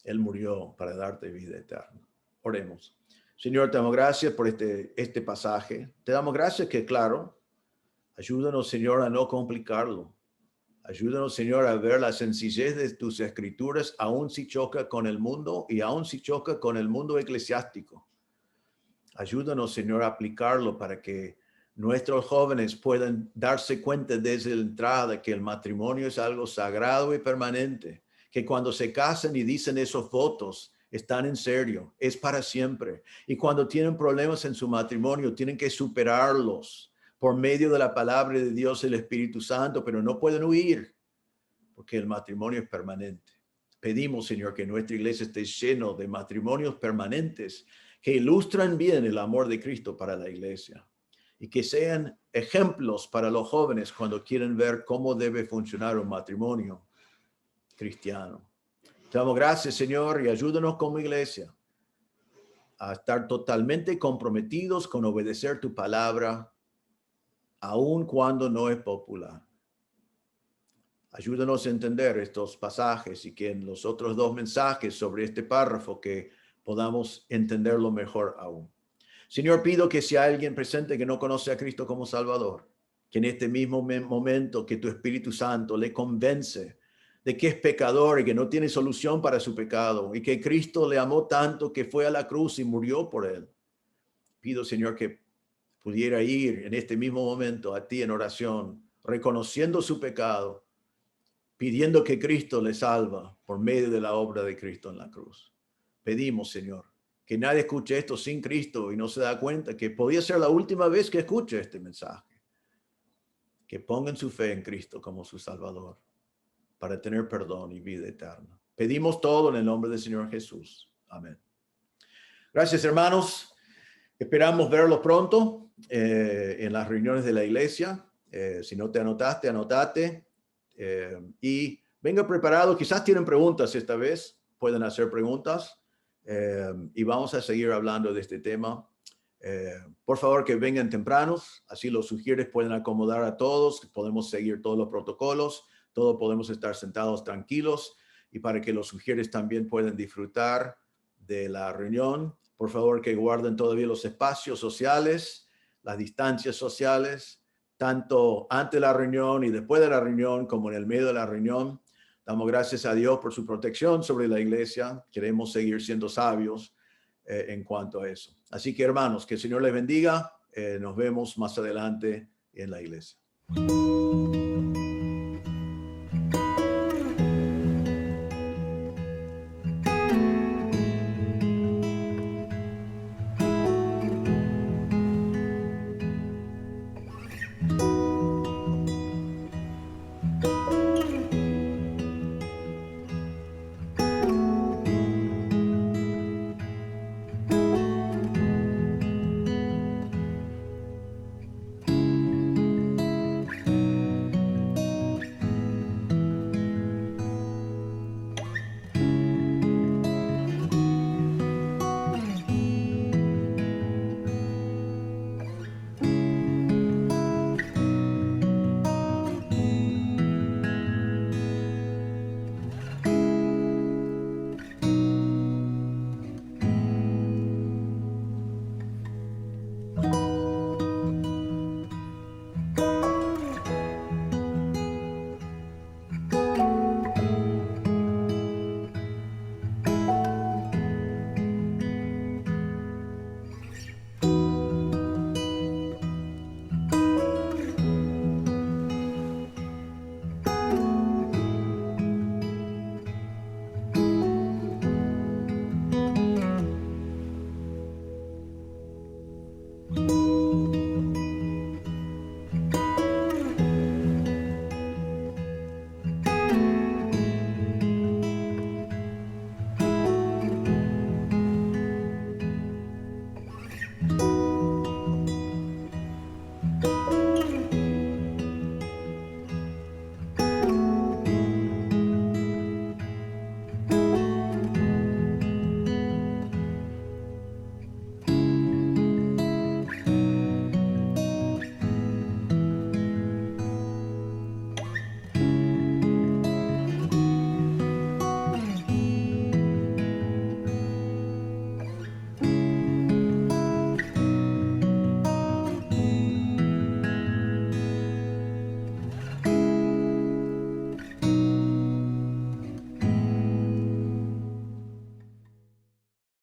Él murió para darte vida eterna. Oremos. Señor, te damos gracias por este pasaje. Te damos gracias que, claro, ayúdanos, Señor, a no complicarlo. Ayúdanos, Señor, a ver la sencillez de tus escrituras, aun si choca con el mundo y aun si choca con el mundo eclesiástico. Ayúdanos, Señor, a aplicarlo para que nuestros jóvenes puedan darse cuenta desde la entrada que el matrimonio es algo sagrado y permanente, que cuando se casan y dicen esos votos, están en serio, es para siempre. Y cuando tienen problemas en su matrimonio, tienen que superarlos por medio de la palabra de Dios, el Espíritu Santo, pero no pueden huir porque el matrimonio es permanente. Pedimos, Señor, que nuestra iglesia esté lleno de matrimonios permanentes que ilustran bien el amor de Cristo para la iglesia y que sean ejemplos para los jóvenes cuando quieren ver cómo debe funcionar un matrimonio cristiano. Te damos gracias, Señor, y ayúdanos como iglesia a estar totalmente comprometidos con obedecer tu palabra aun cuando no es popular. Ayúdanos a entender estos pasajes y que en los otros dos mensajes sobre este párrafo que podamos entenderlo mejor aún. Señor, pido que si hay alguien presente que no conoce a Cristo como Salvador, que en este mismo momento que tu Espíritu Santo le convence de que es pecador y que no tiene solución para su pecado y que Cristo le amó tanto que fue a la cruz y murió por él. Pido, Señor, que pudiera ir en este mismo momento a ti en oración, reconociendo su pecado, pidiendo que Cristo le salva por medio de la obra de Cristo en la cruz. Pedimos, Señor, que nadie escuche esto sin Cristo y no se da cuenta que podía ser la última vez que escuche este mensaje. Que pongan su fe en Cristo como su Salvador para tener perdón y vida eterna. Pedimos todo en el nombre del Señor Jesús. Amén. Gracias, hermanos. Esperamos verlos pronto en las reuniones de la iglesia. Si no te anotaste, anótate. Y venga preparado. Quizás tienen preguntas esta vez. Pueden hacer preguntas. Y vamos a seguir hablando de este tema. Por favor, que vengan tempranos. Así los sugieres pueden acomodar a todos. Podemos seguir todos los protocolos. Todos podemos estar sentados tranquilos. Y para que los sugieres también puedan disfrutar de la reunión, por favor que guarden todavía los espacios sociales, las distancias sociales, tanto antes de la reunión y después de la reunión como en el medio de la reunión. Damos gracias a Dios por su protección sobre la iglesia. Queremos seguir siendo sabios en cuanto a eso. Así que, hermanos, que el Señor les bendiga. Nos vemos más adelante en la iglesia.